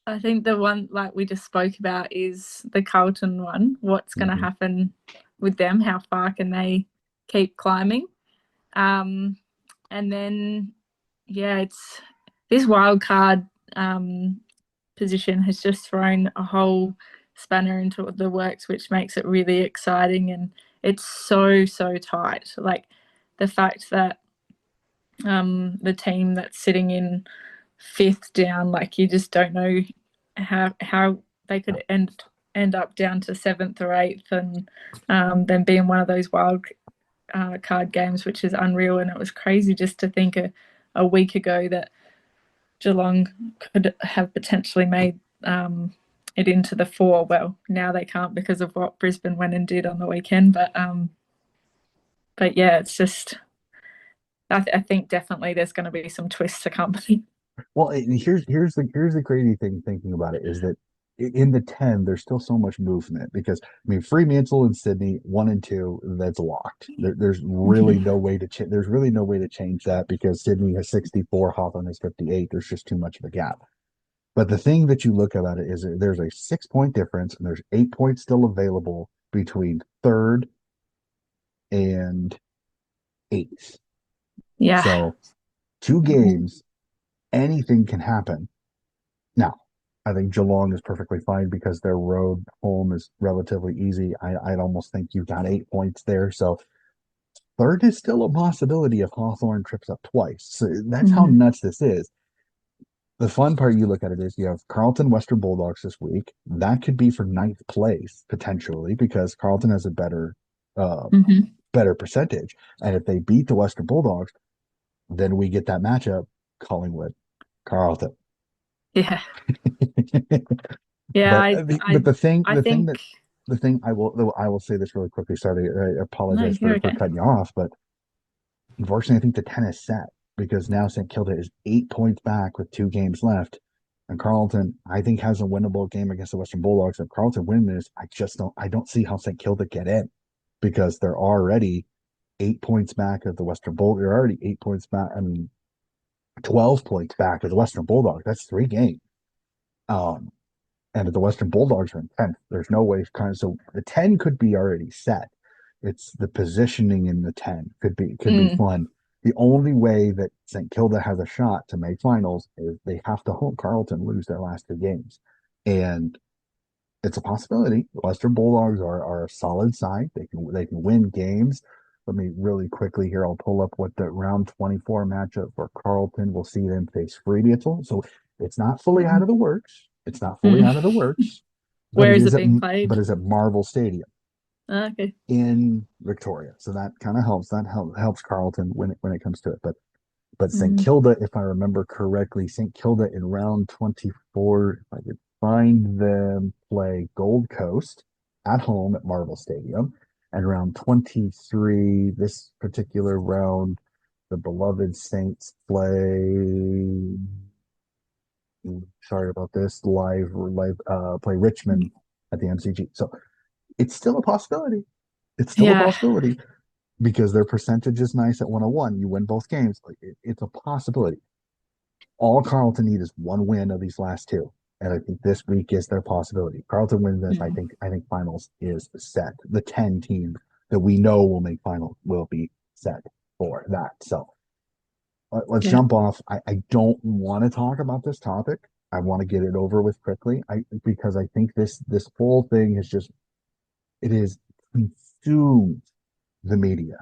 the one like we just spoke about is the Carlton one. What's going to Mhm. happen with them? How far can they keep climbing? Um, and then yeah, it's this wild card um position has just thrown a whole spanner into the works, which makes it really exciting and it's so tight. Like the fact that the team that's sitting in fifth down, like you just don't know how they Yeah. could end up down to seventh or eighth, and then being one of those wild card games, which is unreal. And it was crazy just to think a week ago that Geelong could have potentially made it into the four. Well, now they can't because of what Brisbane went and did on the weekend. But yeah, it's just I think definitely there's going to be some twists to come. Well, here's the crazy thing thinking about it is that in the 10 there's still so much movement because I mean Fremantle and Sydney 1 and 2 that's locked. There's really no way to change. There's really no way to change that because Sydney has 64, Hawthorn has 58. There's just too much of a gap. But the thing that you look about it is that there's a 6 point difference and there's 8 points still available between third and eighth. Yeah. So 2 games, anything can happen. Now, I think Geelong is perfectly fine because their road home is relatively easy. I'd almost think you've got 8 points there. So third is still a possibility if Hawthorn trips up twice. So that's how Mm. nuts this is. the fun part you look at it is you have Carlton Western Bulldogs this week. That could be for ninth place potentially because Carlton has a uh Hmm. better percentage. And if they beat the Western Bulldogs, then we get that matchup, Collingwood, Carlton. Yeah. Yeah, But I I think the thing I will say this really quickly. Sorry, I no, apologize you're for okay. cutting you off, but unfortunately, I think the 10 is set because now St. Kilda is 8 points back with 2 games left. And Carlton, I think, has a winnable game against the Western Bulldogs. If Carlton win this, I don't see how St. Kilda get in because they're already 8 points back of the Western Bulldogs. They're already 8 points back. I mean, 12 points back of the Western Bulldogs. That's 3 games. Um, and if the Western Bulldogs are in 10th, there's no way kind of so the 10 could be already set. It's the positioning in the 10 could be Mm, fun. The only way that St. Kilda has a shot to make finals is they have to hope Carlton lose their last 2 games. And it's a possibility. The Western Bulldogs are a solid side. They can win games. Let me really quickly here. I'll pull up what the round 24 matchup for Carlton. We'll see them face Fremantle. So it's not fully out mm, of the works. It's not fully mm. out of the works, Where is it being played? but is at Marvel Stadium Okay. in Victoria. So that kind of helps. Helps Carlton when it comes to it. But St. Mm, Kilda, if I remember correctly, St. Kilda in round 24, if I could find them play Gold Coast at home at Marvel Stadium. And round 23, this particular round, the beloved Saints play, sorry about this, play Richmond at the MCG. So it's still a possibility. It's still a yeah. possibility because their percentage is nice at 101. You win both games. It's a possibility. All Carlton need is one win of these last two. And I think this week is their possibility. Carlton wins this. Mm, I think finals is set. The 10 teams that we know will make finals will be set for that. So let's yeah. jump off. I don't want to talk about this topic. I want to get it over with quickly. Because I think this whole thing is just it is consumed the media.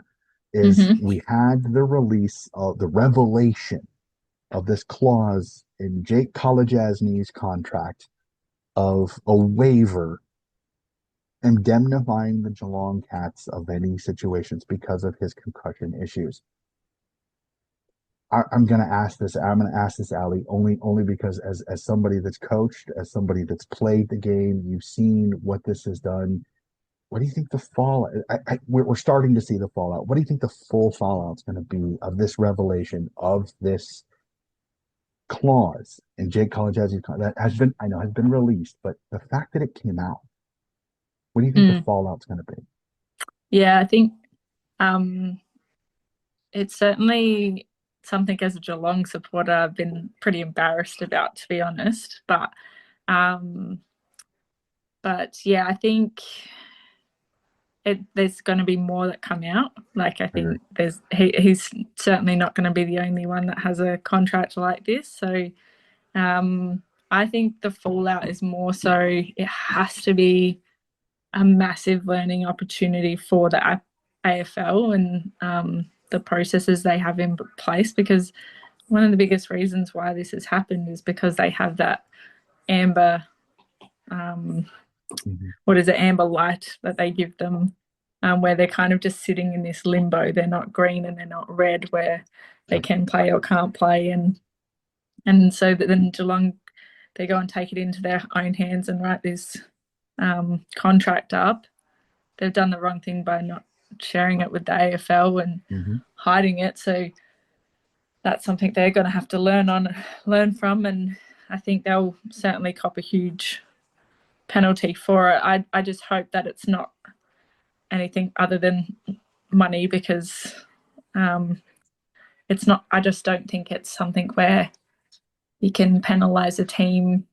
Is Hmm. we had the release of the revelation of this clause in Jake Kolodjasny's contract of a waiver indemnifying the Geelong Cats of any situations because of his concussion issues. I'm going to ask this. I'm going to ask this, Ali, only because as somebody that's coached, as somebody that's played the game, you've seen what this has done. What do you think the fallout? We're starting to see the fallout. What do you think the full fallout's going to be of this revelation of this clause in Jake Kolodjasny's that has been I know has been released, but the fact that it came out, what do you think the Mm. fallout's going to be? Yeah, I think um it's certainly something as a Geelong supporter I've been pretty embarrassed about, to be honest. Um but yeah, I think there's going to be more that come out. Like I I agree. think he's certainly not going to be the only one that has a contract like this. So um, I think the fallout is more so it has to be a massive learning opportunity for the AFL and the processes they have in place, because one of the biggest reasons why this has happened is because they have that amber um, Mm-hmm. what is it, amber light that they give them, where they're kind of just sitting in this limbo. They're not green and they're not red, where they Yep. can play or can't play, and so that then Geelong they go and take it into their own hands and write this contract up. They've done the wrong thing by not sharing it with the AFL and Mm-hmm. hiding it. So that's something they're going to have to learn from, and I think they'll certainly cop a huge penalty for it. I just hope that it's not anything other than money, because um, it's not. I just don't think it's something where you can penalise a team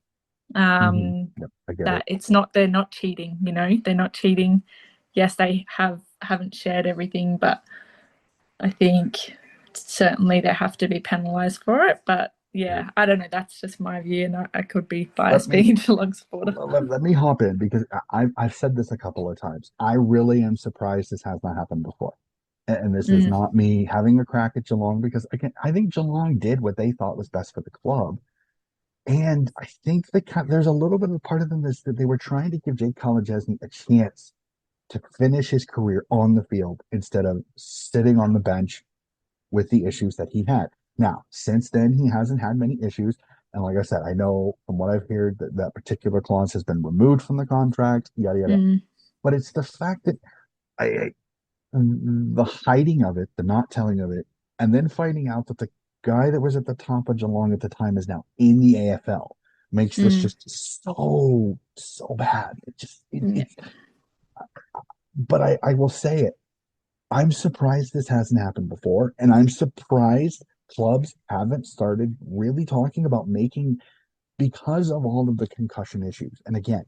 Mm-hmm. um, Yep. I get that it. it's not. They're not cheating. You know, they're not cheating. Yes, they haven't shared everything, but I think certainly they have to be penalised for it. But Great. yeah, I don't know. That's just my view, and I could be Let biased me being a Geelong supporter. let me hop in because I've said this a couple of times. I really am surprised this has not happened before. And this is Mm, not me having a crack at Geelong because again, I think Geelong did what they thought was best for the club. And I think there's a little bit of a part of them that they were trying to give Jake Collegiasny a chance to finish his career on the field instead of sitting on the bench with the issues that he had. Now, since then, he hasn't had many issues. And like I said, I know from what I've heard that that particular clause has been removed from the contract, yada, yada. Mm, But it's the fact that the hiding of it, the not telling of it, and then finding out that the guy that was at the top of Geelong at the time is now in the AFL makes this mm, just so bad. yeah. It's, but I will say it. I'm surprised this hasn't happened before, and I'm surprised clubs haven't started really talking about making because of all of the concussion issues. And again,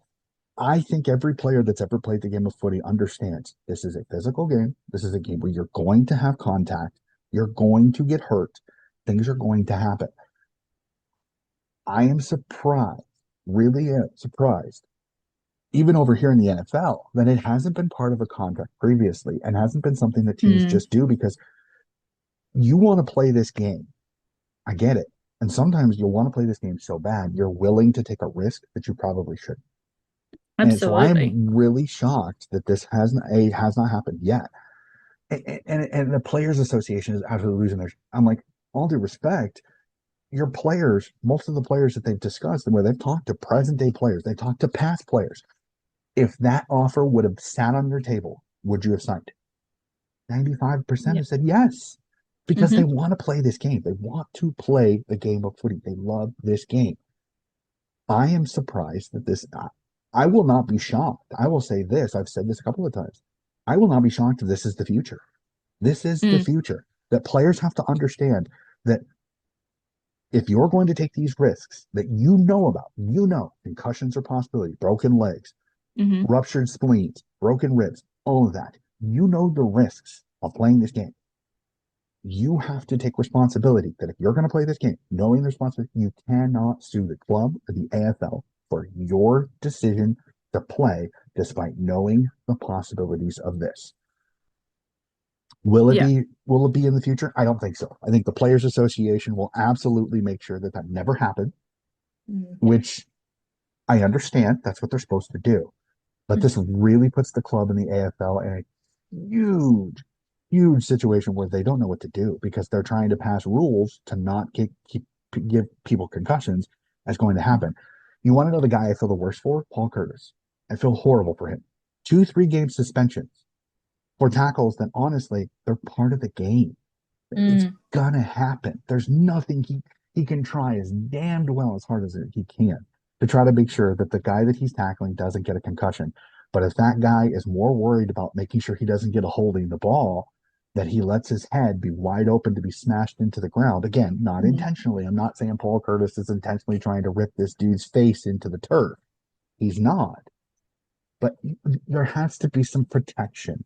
I think every player that's ever played the game of footy understands this is a physical game. This is a game where you're going to have contact. You're going to get hurt. Things are going to happen. I am surprised, really am surprised, even over here in the NFL, that it hasn't been part of a contract previously and hasn't been something that teams Mm, just do because you want to play this game. I get it. And sometimes you'll want to play this game so bad, you're willing to take a risk that you probably shouldn't. And so absolutely. I'm really shocked that this has not happened yet. And the Players Association is absolutely losing their. I'm like, all due respect, your players, most of the players that they've discussed and where they've talked to present day players, they talked to past players. If that offer would have sat on your table, would you have signed? 95% Yeah. have said yes because they Hmm. want to play this game. They want to play the game of footy. They love this game. I am surprised that I will not be shocked. I will say this. I've said this a couple of times. I will not be shocked if this is the future. This is the Mm, future that players have to understand that if you're going to take these risks that you know about, concussions are possibility, broken legs, hmm. ruptured spleens, broken ribs, all of that. You know the risks of playing this game. You have to take responsibility that if you're going to play this game, knowing the responsibility, you cannot sue the club or the AFL for your decision to play despite knowing the possibilities of this. Yeah. Will it be in the future? I don't think so. I think the Players Association will absolutely make sure that that never happened, Mm, which I understand that's what they're supposed to do. But this mm, really puts the club and the AFL in a huge situation where they don't know what to do because they're trying to pass rules to not give people concussions as going to mm, happen. You want to know the guy I feel the worst for? Paul Curtis. I feel horrible for him. 3 game suspensions for tackles that honestly they're part of the game. It's mm, gonna happen. There's nothing he can try as damned well as hard as he can to try to make sure that the guy that he's tackling doesn't get a concussion. But if that guy is more worried about making sure he doesn't get a holding the ball, that he lets his head be wide open to be smashed into the ground. Again, not mm. intentionally. I'm not saying Paul Curtis is intentionally trying to rip this dude's face into the turf. He's not. But there has to be some protection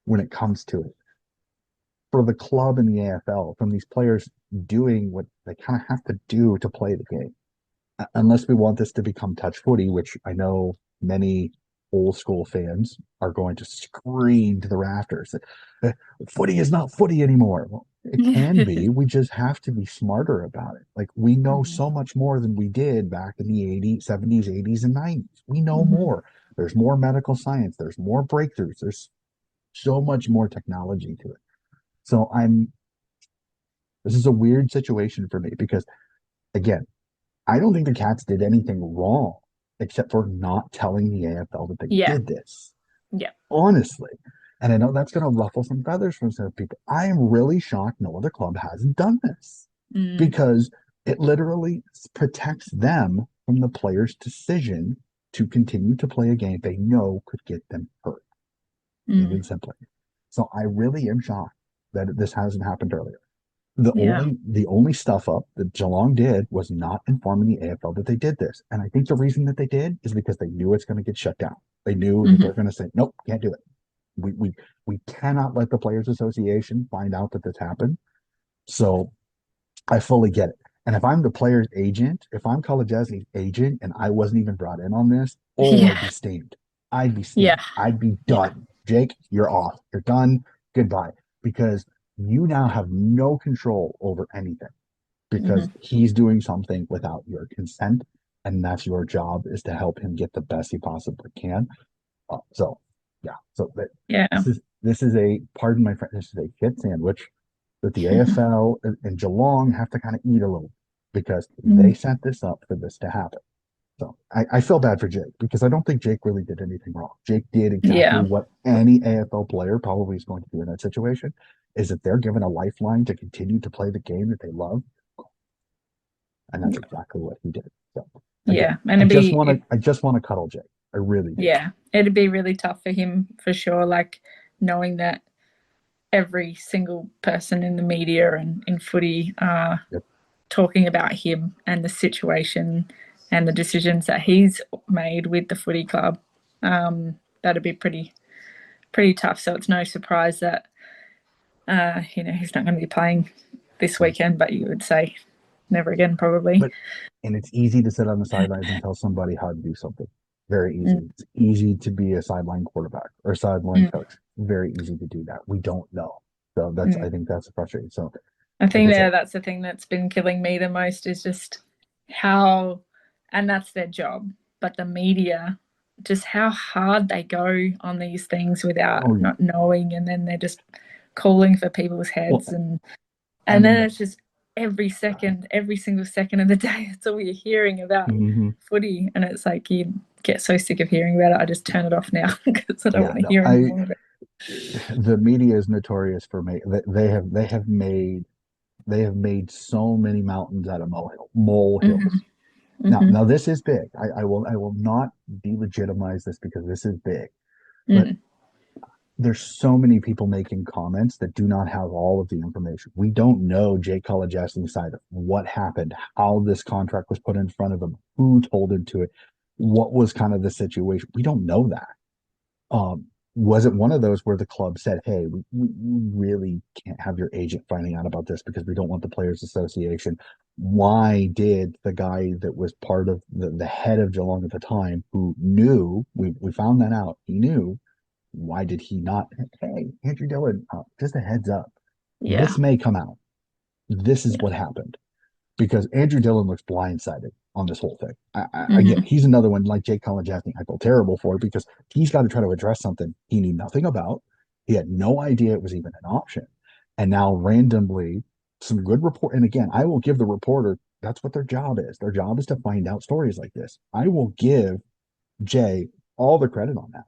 when it comes to it for the club and the AFL from these players doing what they kind of have to do to play the game. Unless we want this to become touch footy, which I know many old school fans are going to scream to the rafters that footy is not footy anymore. Well, it can be. We just have to be smarter about it. Like we know Mm, so much more than we did back in the 80s, 70s, 80s, and 90s. We know mhm. more. There's more medical science, there's more breakthroughs, there's so much more technology to it. So this is a weird situation for me because again, I don't think the Cats did anything wrong except for not telling the AFL that they Yeah. did this. Yeah. Honestly. And I know that's going to ruffle some feathers from some people. I am really shocked no other club hasn't done this Mm, because it literally protects them from the player's decision to continue to play a game they know could get them hurt, mm. even simply. So I really am shocked that this hasn't happened earlier. Yeah. The only stuff up that Geelong did was not informing the AFL that they did this. And I think the reason that they did is because they knew it's going to get shut down. They knew that they're Hmm. going to say, nope, can't do it. We we we cannot let the Players Association find out that this happened. So I fully get it. And if I'm the player's agent, if I'm Kalajdzi's agent and I wasn't even brought in on this, oh, Yeah. I'd be steamed. I'd be Yeah. steamed. I'd be Yeah. done. Jake, you're off. You're done. Goodbye. Because you now have no control over anything because he's doing something without your consent, and that's your job is to help him get the best he possibly can. So yeah, so Yeah. this is a pardon my friend, this is a shit sandwich that the AFL and Geelong have to kind of eat a little because they Mm. set this up for this to happen. So I feel bad for Jake because I don't think Jake really did anything wrong. Jake did exactly Yeah. what any AFL player probably is going to do in that situation, is that they're given a lifeline to continue to play the game that they love, and that's exactly what he did. So again, Yeah. And it'd be I just want to cuddle Jake. I really do. yeah, it'd be really tough for him for sure, like knowing that every single person in the media and in footy are Yep. talking about him and the situation and the decisions that he's made with the footy club. That'd be pretty tough. So it's no surprise that he's not going to be playing this weekend. But you would say never again, probably. But and it's easy to sit on the sidelines and tell somebody how to do something. Very Mm, easy. It's easy to be a sideline quarterback or a sideline mm, coach. Very easy to do that. We don't know. So mm. I think that's frustrating. So I like think I said, that's the thing that's been killing me the most is just how, and that's their job, but the media, just how hard they go on these things without oh yeah. not knowing, and then they're just calling for people's Well, heads, and and then then it's just every second, every single second of the day, that's all you're hearing about mhm. footy, and it's like you get so sick of hearing about it. I just turn it off now because I don't Yeah, want to no, hear any more of it. the media is notorious for they have made so many mountains out of molehills. Mm-hmm, mm-hmm, Now this is big. I will not delegitimize this because this is big. But mm, there's so many people making comments that do not have all of the information. We don't know Jay Kolodjasny's side of what happened, how this contract was put in front of him, who told him to it, what was kind of the situation. We don't know that. Um, was it one of those where the club said, "Hey, we really can't have your agent finding out about this because we don't want the Players Association"? Why did the guy that was part of the head of Geelong at the time, who knew, we found that out, he knew, why did he not? Hey, Andrew Dillon, just a heads up. yeah. This may come out. This is what happened because Andrew Dillon looks blindsided on this whole thing. Again, Mm-hmm, he's another one like Jake Collinjasny. I feel terrible for because he's got to try to address something he knew nothing about. He had no idea it was even an option. And now randomly, some good report. And again, I will give the reporter, that's what their job is. Their job is to find out stories like this. I will give Jay all the credit on that,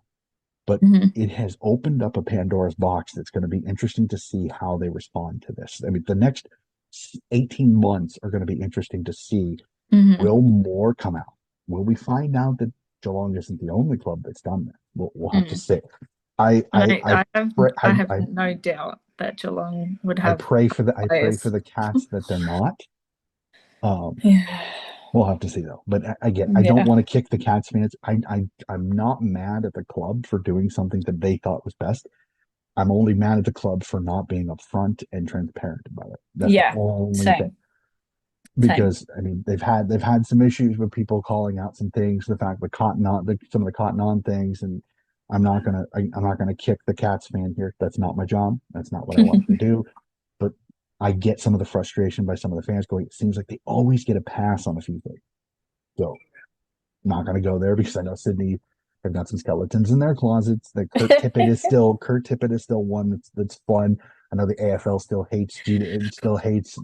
but mm-hmm, it has opened up a Pandora's box that's going to be interesting to see how they respond to this. I mean, the next 18 months are going to be interesting to see. mm-hmm. Will more come out? Will we find out that Geelong isn't the only club that's done that? We'll have to Mm. see. I And I I pray, I have no doubt that Geelong would have I pray for players. the Cats that they're not. Um, Yeah, we'll have to see though. But again, I don't yeah, want to kick the Cats fans. I'm not mad at the club for doing something that they thought was best. I'm only mad at the club for not being upfront and transparent about it. That's the yeah. only thing. Same, same. Because I mean they've had some issues with people calling out some things, the fact the cotton on some of the cotton on things, and I'm not gonna kick the Cats fan here. That's not my job. That's not what I wanted to do. But I get some of the frustration by some of the fans going. It seems like they always get a pass on a few things. So not going to go there because I know Sydney have got some skeletons in their closets. That Kurt Tippett is still one that's fun. I know the AFL still hates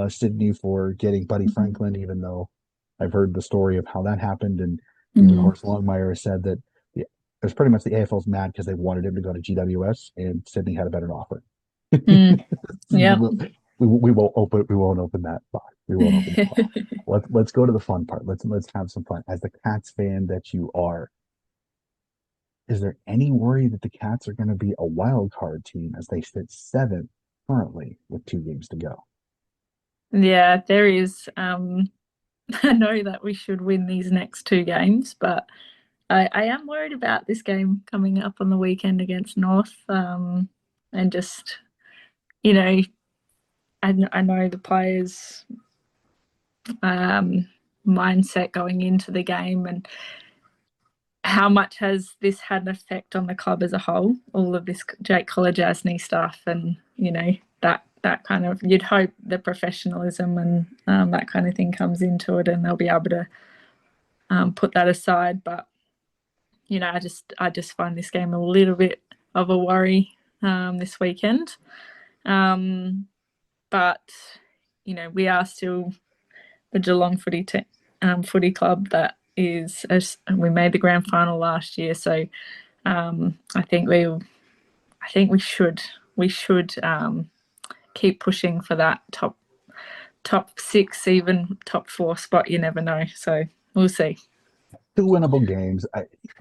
Sydney for getting Buddy Franklin, even though I've heard the story of how that happened, and even Mm, Horst Longmire has said that it was pretty much the AFL's mad because they wanted him to go to GWS, and Sydney had a better offer. mm, yeah. We won't open that box. We won't open that box. Let's go to the fun part. Let's have some fun. As the Cats fan that you are, is there any worry that the Cats are going to be a wild card team as they sit seventh currently with 2 games to go? Yeah, there is. I know that we should win these next two games, but I am worried about this game coming up on the weekend against North. And just, you know, I know the players' um, mindset going into the game, and how much has this had an effect on the club as a whole? All of this Jake Kolodjasny stuff, and that that kind of, you'd hope the professionalism and that kind of thing comes into it, and they'll be able to put that aside. But I just find this game a little bit of a worry this weekend. Um, but we are still the Geelong footy club that is. We made the grand final last year, so I think we should keep pushing for that top six, even top four spot. You never know, so we'll see. Two winnable games.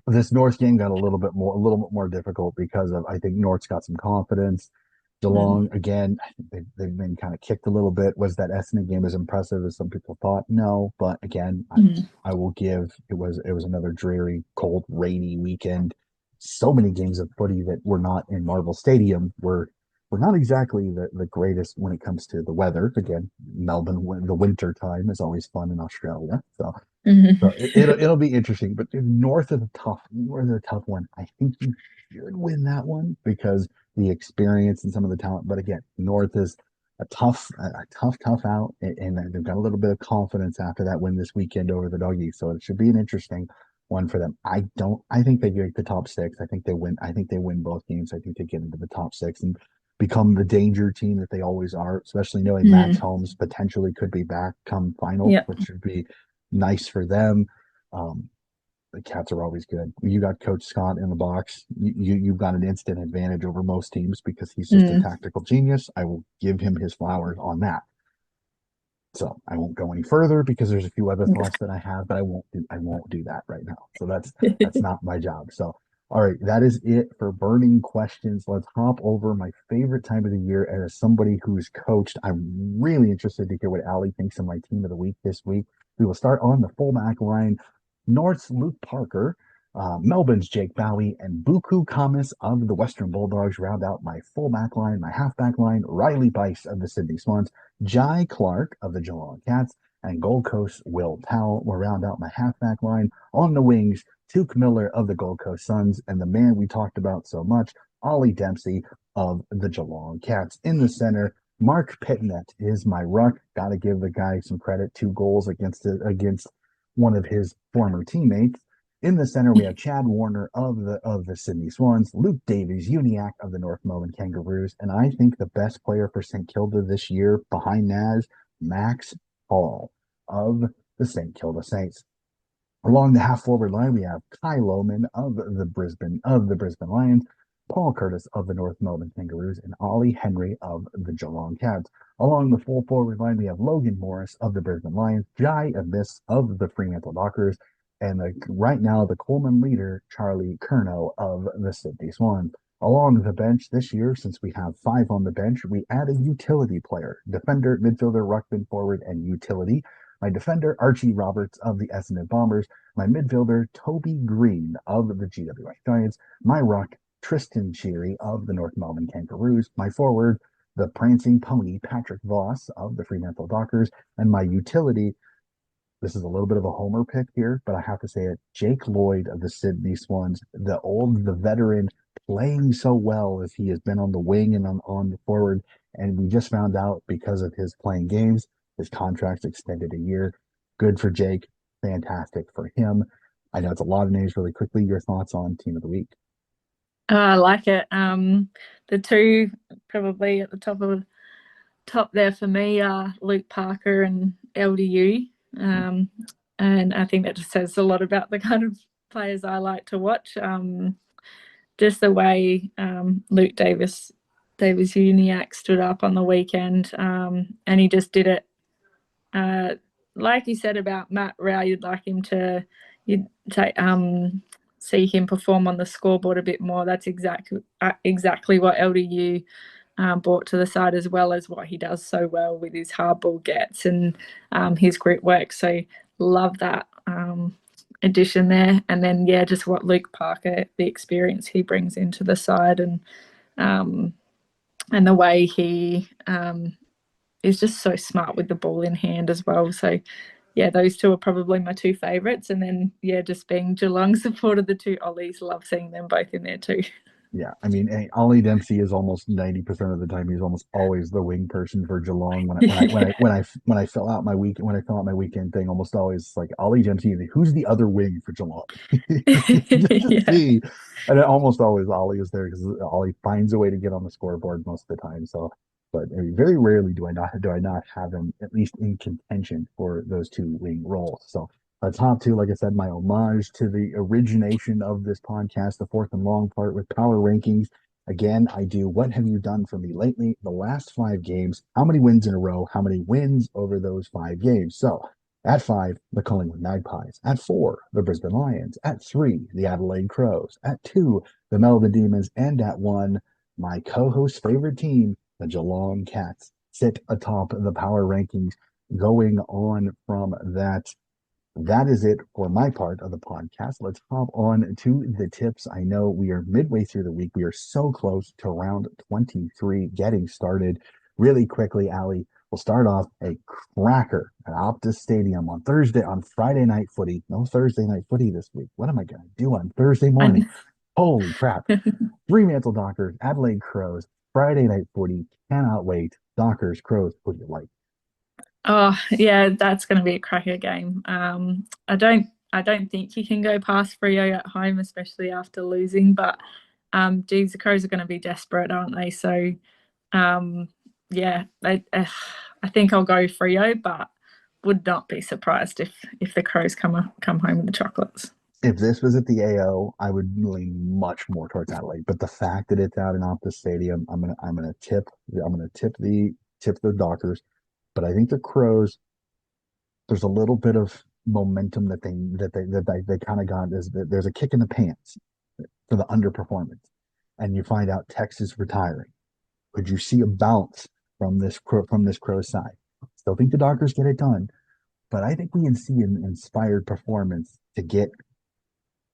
This North game got a little bit more difficult because of I think North's got some confidence. Mm. Geelong again, they've been kind of kicked a little bit. Was that Essendon game as impressive as some people thought? No, but again, Mm. I will give it was another dreary, cold, rainy weekend. So many games of footy that were not in Marvel Stadium were not exactly the greatest when it comes to the weather. Again, Melbourne, the winter time is always fun in Australia. So Mm. it'll be interesting. But North of the tough one. I think you should win that one because the experience and some of the talent. But again, North is a tough out, and they've got a little bit of confidence after that win this weekend over the Doggies. So it should be an interesting one for them. I don't. I think they get the top six. I think they win. I think they win both games. I think they get into the top six and become the danger team that they always are. Especially knowing Max Mm. Holmes potentially could be back come final, Yeah. which would be nice for them. Um, the Cats are always good. You got Coach Scott in the box. You've got an instant advantage over most teams because he's just a Mm. tactical genius. I will give him his flowers on that. So I won't go any further because there's a few other thoughts that I have, but I won't do that right now. So that's not my job. So all right, that is it for burning questions. Let's hop over my favorite time of the year. And as somebody who's coached, I'm really interested to hear what Allie thinks of my team of the week this week. We will start on the fullback line. North's Luke Parker, Melbourne's Jake Bowie, and Buku Kamis of the Western Bulldogs round out my fullback line. My halfback line, Riley Bice of the Sydney Swans, Jai Clark of the Geelong Cats, and Gold Coast Will Powell will round out my halfback line. On the wings, Tuke Miller of the Gold Coast Suns, and the man we talked about so much, Ollie Dempsey of the Geelong Cats. In the center, Mark Pitnet is my ruck. Got to give the guy some credit. 2 goals against one of his former teammates. In the center, we have Chad Warner of the Sydney Swans, Luke Davies, Uniac of the North Melbourne Kangaroos, and I think the best player for St. Kilda this year behind Naz, Max Hall of the St. Kilda Saints. Along the half forward line, we have Kai Lohman of the Brisbane Lions, Paul Curtis of the North Melbourne Kangaroos, and Ollie Henry of the Geelong Cats. Along the full forward line, we have Logan Morris of the Brisbane Lions, Jai Abyss of the Fremantle Dockers, and right now the Coleman leader, Charlie Curnow of the Sydney Swans. Along the bench this year, since we have 5 on the bench, we add a utility player, defender, midfielder, ruckman, forward, and utility. My defender, Archie Roberts of the Essendon Bombers. My midfielder, Toby Green of the GWS Giants. My ruck, Tristan Cheery of the North Melbourne Kangaroos. My forward, the prancing pony, Patrick Voss of the Fremantle Dockers. And my utility, this is a little bit of a homer pick here, but I have to say it, Jake Lloyd of the Sydney Swans, the veteran, playing so well as he has been on the wing and on the forward. And we just found out because of his playing games, his contract's extended a year. Good for Jake. Fantastic for him. I know it's a lot of names really quickly. Your thoughts on team of the week? I like it. The two probably at the top there for me are Luke Parker and LDU. And I think that just says a lot about the kind of players I like to watch. Just the way Davis Uniac stood up on the weekend, and he just did it. Uh, like you said about Matt Rao, you'd take see him perform on the scoreboard a bit more. That's exactly what LDU brought to the side, as well as what he does so well with his hard ball gets and his grit work. So love that addition there. And then yeah, just what Luke Parker, the experience he brings into the side, um, and the way he is just so smart with the ball in hand as well. So yeah, those two are probably my two favourites. And then yeah, just being Geelong supporter, the two Ollies, love seeing them both in there too. Yeah, I mean, Ollie Dempsey is almost 90% of the time he's almost always the wing person for Geelong. Yeah. When I fill out my week when I fill out my weekend thing, almost always like Ollie Dempsey. Who's the other wing for Geelong? Just to Yeah. see, and almost always Ollie is there because Ollie finds a way to get on the scoreboard most of the time. So, but I mean, very rarely do I not have him at least in contention for those two wing roles. So top two, like I said, my homage to the origination of this podcast, the fourth and long part with power rankings. Again, I do what have you done for me lately? The last 5 games, how many wins in a row? How many wins over those 5 games? So at 5, the Collingwood Magpies. At 4, the Brisbane Lions. At 3, the Adelaide Crows. At 2, the Melbourne Demons. And at 1, my co-host's favorite team, the Geelong Cats, sit atop the power rankings. Going on from that is it for my part of the podcast. Let's hop on to the tips. I know we are midway through the week. We are so close to round 23 getting started. Really quickly, Ali, we'll start off a cracker at Optus Stadium on Friday night footy. No Thursday night footy this week. What am I going to do on Thursday morning? And Holy crap. Fremantle Dockers, Adelaide Crows, Friday night footy. Cannot wait. Dockers, Crows, who do you like? oh yeah, that's going to be a cracker game. I don't think you can go past Frio at home, especially after losing. But geez, the Crows are going to be desperate, aren't they? So um, yeah, I think I'll go Frio, but would not be surprised if the Crows come home with the chocolates. If this was at the AO, I would lean much more towards Adelaide. But the fact that it's out in Optus Stadium, I'm gonna tip the Dockers. But I think the Crows, there's a little bit of momentum that they kind of got. There's a kick in the pants for the underperformance, and you find out Texas retiring. Could you see a bounce from this Crow side? Still think the Dockers get it done, but I think we can see an inspired performance to get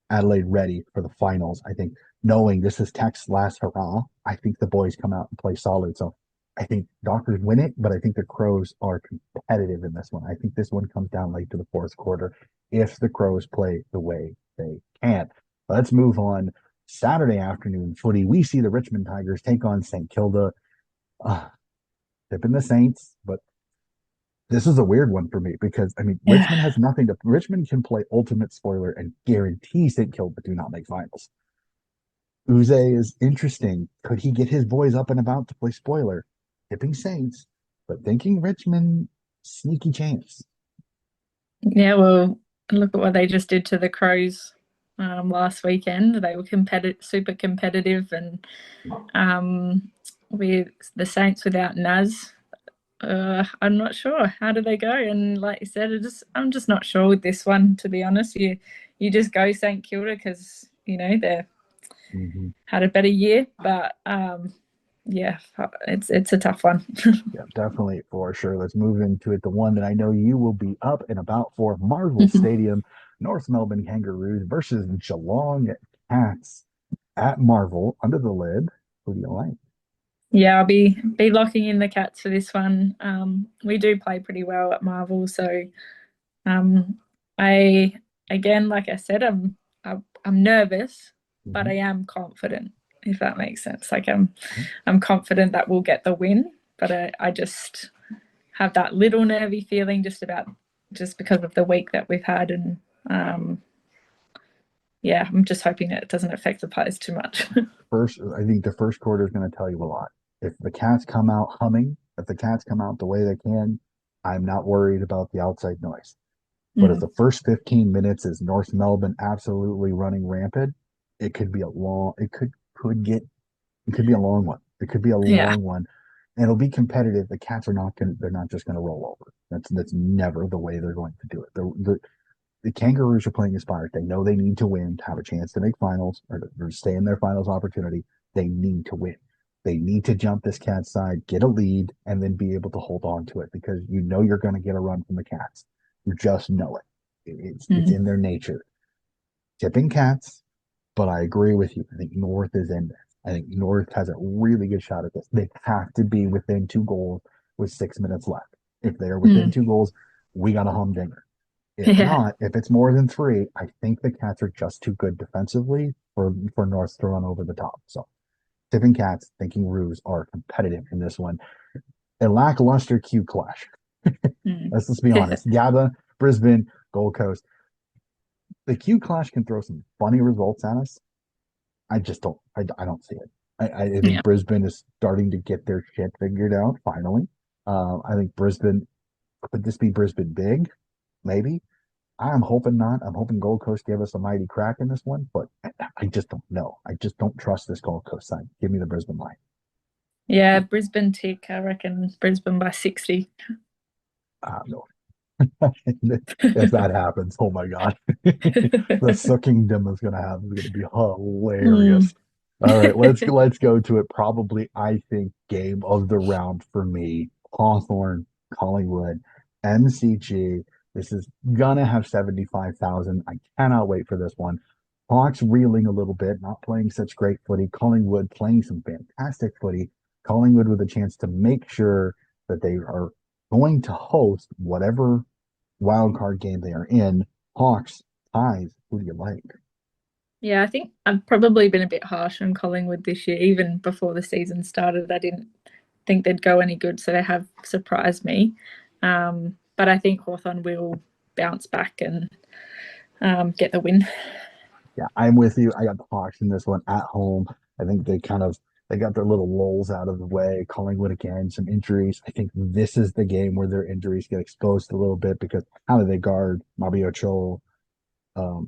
Adelaide ready for the finals. I think knowing this is Tech's last hurrah, I think the boys come out and play solid. So I think Dockers win it, but I think the Crows are competitive in this one. I think this one comes down late to the fourth quarter if the Crows play the way they can. Let's move on. Saturday afternoon footy, we see the Richmond Tigers take on St. Kilda. Uh, Tipping the Saints, but this is a weird one for me because I mean Richmond Yeah. has nothing to. Richmond can play ultimate spoiler and guarantee St. Kilda do not make finals. Uze is interesting. Could he get his boys up and about to play spoiler? Tipping Saints, but thinking Richmond, sneaky chance. Yeah, well, look at what they just did to the Crows last weekend. They were super competitive, and with the Saints without Naz, I'm not sure how do they go. And like you said, I'm just not sure with this one. To be honest, you just go St Kilda because they Mm-hmm. had a better year, but yeah, it's a tough one. Yeah, definitely for sure. Let's move into it. The one that I know you will be up and about for Marvel Stadium, North Melbourne Kangaroos versus Geelong Cats at Marvel under the lid. Who do you like? Yeah, I'll be locking in the Cats for this one. We do play pretty well at Marvel, so I again, like I said, I'm nervous, but Mm-hmm. I am confident. If that makes sense, like I'm confident that we'll get the win, but I just have that little nervy feeling just because of the week that we've had, and um, yeah, I'm just hoping it doesn't affect the players too much. First, I think the first quarter is going to tell you a lot. If the Cats come out humming, if the Cats come out the way they can, I'm not worried about the outside noise. But if Mm, the first 15 minutes is North Melbourne absolutely running rampant, it could be a long, it could be a long one. It could be a yeah. long one, and it'll be competitive. The Cats are not going, they're not just going to roll over. That's never the way they're going to do it. The Kangaroos are playing inspired. They know they need to win to have a chance to make finals or stay in their finals opportunity. They need to win. They need to jump this Cats side, get a lead, and then be able to hold on to it because you know you're going to get a run from the Cats. You just know it. It's Mm, in their nature. Tipping Cats, but I agree with you. I think North is in this. I think North has a really good shot at this. They have to be within 2 goals with 6 minutes left. If they are within mm. 2 goals, we got a humdinger. If Yeah. not, if it's more than three, I think the Cats are just too good defensively for North to run over the top. So tipping Cats, thinking Roos are competitive in this one. A lackluster Q clash. Mm. Let's be honest. Gabba, Brisbane, Gold Coast. The Q clash can throw some funny results at us. I just don't. I don't see it. I Yeah. think Brisbane is starting to get their shit figured out finally. I think Brisbane could this be Brisbane big? Maybe. I'm hoping not. I'm hoping Gold Coast give us a mighty crack in this one, but I just don't know. I just don't trust this Gold Coast side. Give me the Brisbane line. Yeah, Brisbane tick. I reckon Brisbane by 60. No. If that happens, oh my God. The sucking is gonna have is gonna be Mm. hilarious. All right, let's go to it. Probably, I think, game of the round for me. Hawthorn, Collingwood, MCG. This is gonna have 75,000. I cannot wait for this one. Hawks reeling a little bit, not playing such great footy. Collingwood playing some fantastic footy. Collingwood with a chance to make sure that they are going to host whatever wild card game they are in. Hawks, ties. Who do you like? Yeah, I think I've probably been a bit harsh on Collingwood this year. Even before the season started, I didn't think they'd go any good, so they have surprised me. But I think Hawthorn will bounce back and get the win. Yeah, I'm with you. I got the Hawks in this one at home. I think they got their little lulls out of the way. Collingwood again, some injuries. I think this is the game where their injuries get exposed a little bit because how do they guard Mabi Ochoa,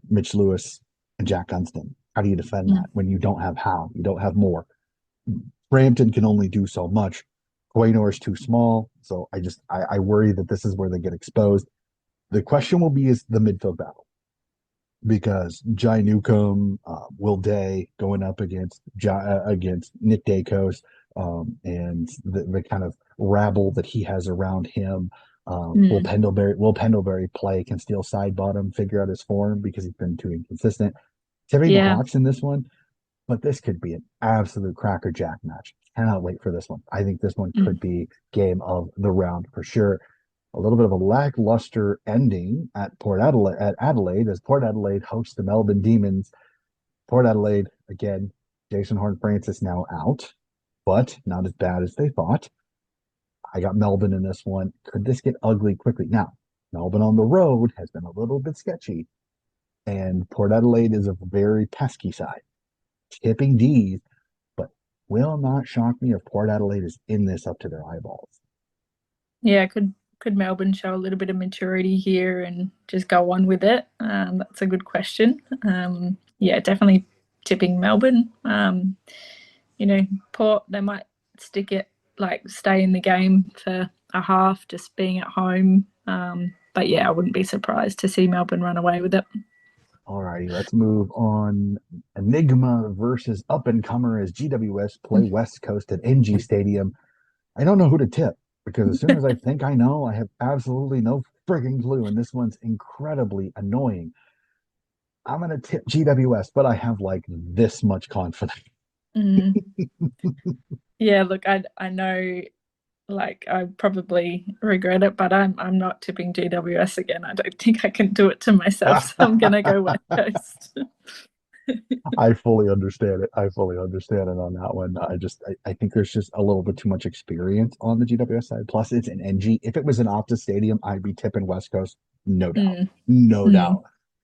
Mitch Lewis, and Jack Gunston? How do you defend Mm. that when you don't have how? You don't have more. Brampton can only do so much. Quaynor is too small. So I worry that this is where they get exposed. The question will be is the midfield battle because Jai Newcomb, Will Day going up against Nick Dacos, and the kind of rabble that he has around him. Mm. Will Pendlebury play can steal side bottom, figure out his form because he's been too inconsistent. Tipping the Yeah. Hawks in this one, but this could be an absolute crackerjack match. Cannot wait for this one. I think this one could Mm. be game of the round for sure. A little bit of a lackluster ending at Adelaide as Port Adelaide hosts the Melbourne Demons. Port Adelaide again. Jason Horne-Francis now out, but not as bad as they thought. I got Melbourne in this one. Could this get ugly quickly? Now, Melbourne on the road has been a little bit sketchy, and Port Adelaide is a very pesky side. Tipping D's, but will not shock me if Port Adelaide is in this up to their eyeballs. Yeah, could Melbourne show a little bit of maturity here and just go on with it? That's a good question. Yeah, definitely tipping Melbourne. Port they might stick it like stay in the game for a half, just being at home. But yeah, I wouldn't be surprised to see Melbourne run away with it. All righty, let's move on. Enigma versus up and comer as GWS play West Coast at NG Stadium. I don't know who to tip because as soon as I think I know, I have absolutely no frigging clue, and this one's incredibly annoying. I'm gonna tip GWS, but I have like this much confidence. Mm. Yeah, look, I know like I probably regret it, but I'm not tipping GWS again. I don't think I can do it to myself, so I'm gonna go West Coast. I fully understand it. I fully understand it on that one. I think there's just a little bit too much experience on the GWS side. Plus, it's an NG. If it was an Optus Stadium, I'd be tipping West Coast, no doubt, Mm, no mm, doubt.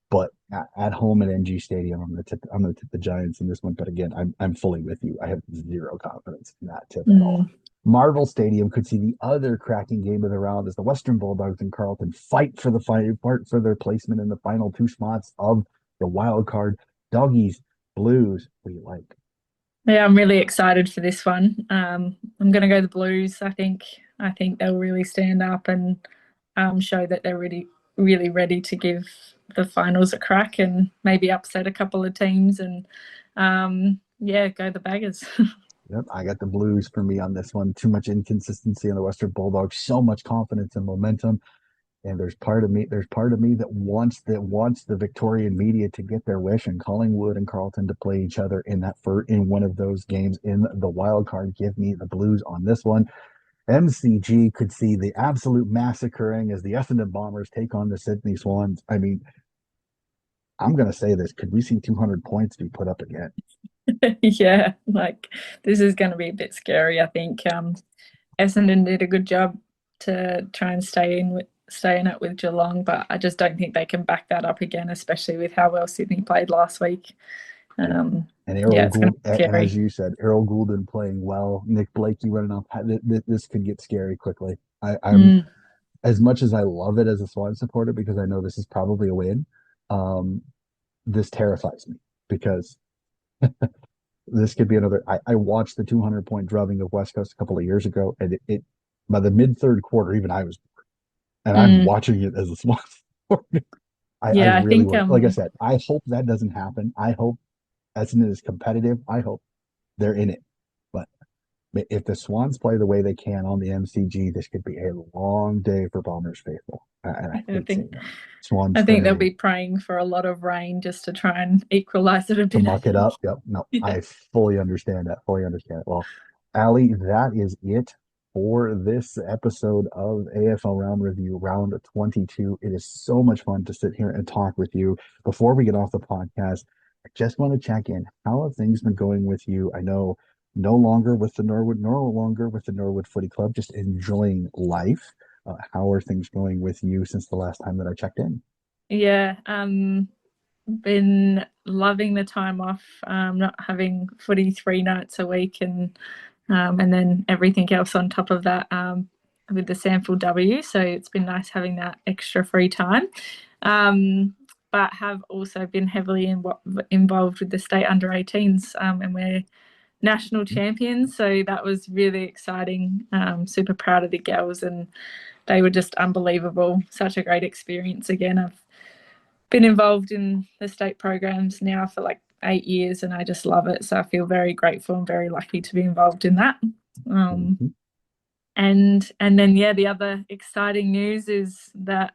But at home at NG Stadium, I'm gonna tip the Giants in this one. But again, I'm fully with you. I have zero confidence in that tip at all. mm. Marvel Stadium could see the other cracking game of the round as the Western Bulldogs and Carlton fight for the fight for their placement in the final two spots of the wild card. Doggies, Blues, what do you like? Yeah, I'm really excited for this one. I'm gonna go the Blues. I think they'll really stand up and show that they're really ready to give the finals a crack and maybe upset a couple of teams and yeah, go the Baggers. Yep, I got the Blues for me on this one. Too much inconsistency in the Western Bulldogs, so much confidence and momentum. And there's part of me that wants the Victorian media to get their wish and Collingwood and Carlton to play each other in one of those games in the wild card. Give me the Blues on this one. MCG could see the absolute massacring as the Essendon Bombers take on the Sydney Swans. I mean, I'm going to say this. Could we see 200 points be put up again? Yeah, like this is going to be a bit scary. I think Essendon did a good job to try and stay in it with Geelong, but I just don't think they can back that up again, especially with how well Sydney played last week. Yeah. Um, And yeah, Errol it's going Gould, to be and as scary. you said, Errol Goulden playing well, Nick Blakey running off. This could get scary quickly. I'm Mm, as much as I love it as a Swan supporter because I know this is probably a win. Um, this terrifies me because this could be another. I watched the 200-point drubbing of West Coast a couple of years ago, and it by the mid third quarter, even I was, and I'm mm. watching it as a Swan supporter. I Yeah, I really think would, like I said, I hope that doesn't happen. I hope Essendon is competitive. I hope they're in it. But if the Swans play the way they can on the MCG, this could be a long day for Bombers faithful. And I I hate think seeing that. Swans I think they'll turning be praying for a lot of rain just to try and equalize it a to bit, I muck it think. up. Yep. No, Yeah. I fully understand that. Fully understand it. Well, Ali, that is it for this episode of AFL Round Review, round 22. It is so much fun to sit here and talk with you. Before we get off the podcast, I just want to check in. How have things been going with you? I know no longer with the Norwood Footy Club, just enjoying life. How are things going with you since the last time that I checked in? Yeah, been loving the time off, not having footy 3 nights a week and then everything else on top of that with the Sample W. So it's been nice having that extra free time. But have also been heavily involved with the state under 18s, and we're national champions. So that was really exciting. Super proud of the girls, and they were just unbelievable. Such a great experience again. I've been involved in the state programs now for like 8 years and I just love it. So I feel very grateful and very lucky to be involved in that. Um, Mhm. and then yeah, the other exciting news is that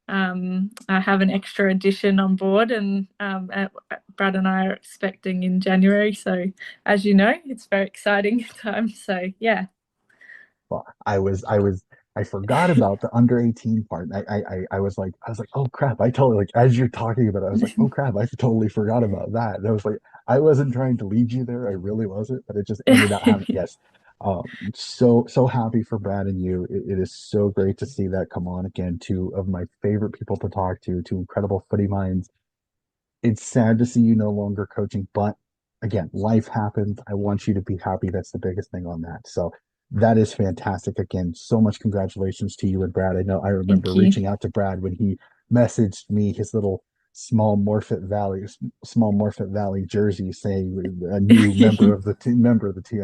I have an extra addition on board, and Brad and I are expecting in January. So as you know, it's very exciting time. So yeah. Well, I forgot about the under 18 part. I was like, oh crap! I totally like as you're talking about it, I was like, oh crap! I totally forgot about that. And I was like, I wasn't trying to lead you there. I really wasn't, but it just ended up happening. Yes. So happy for Brad and you. It is so great to see that come on again. Two of my favorite people to talk to, two incredible footy minds. It's sad to see you no longer coaching, but again, life happens. I want you to be happy. That's the biggest thing on that. So that is fantastic. Again, so much congratulations to you and Brad. I know I remember Thank you. reaching out to Brad when he messaged me his little small Morfett Valley jersey saying a new member of the team.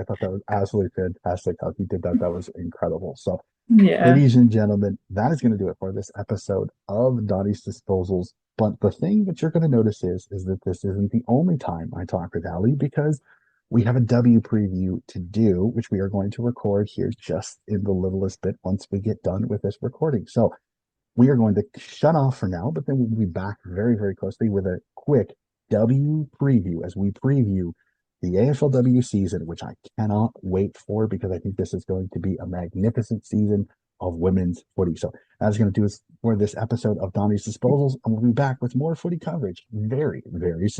I thought that was absolutely fantastic how he did that. That was incredible. So Yeah. ladies and gentlemen, that is going to do it for this episode of Dottie's Disposals. But the thing that you're going to notice is that this isn't the only time I talk with Ali because we have a W preview to do, which we are going to record here just in the littlest bit once we get done with this recording. So we are going to shut off for now, but then we'll be back very, very closely with a quick W preview as we preview the AFLW season, which I cannot wait for because I think this is going to be a magnificent season of women's footy. So that's going to do us for this episode of Donnie's Disposals, and we'll be back with more footy coverage very, very soon.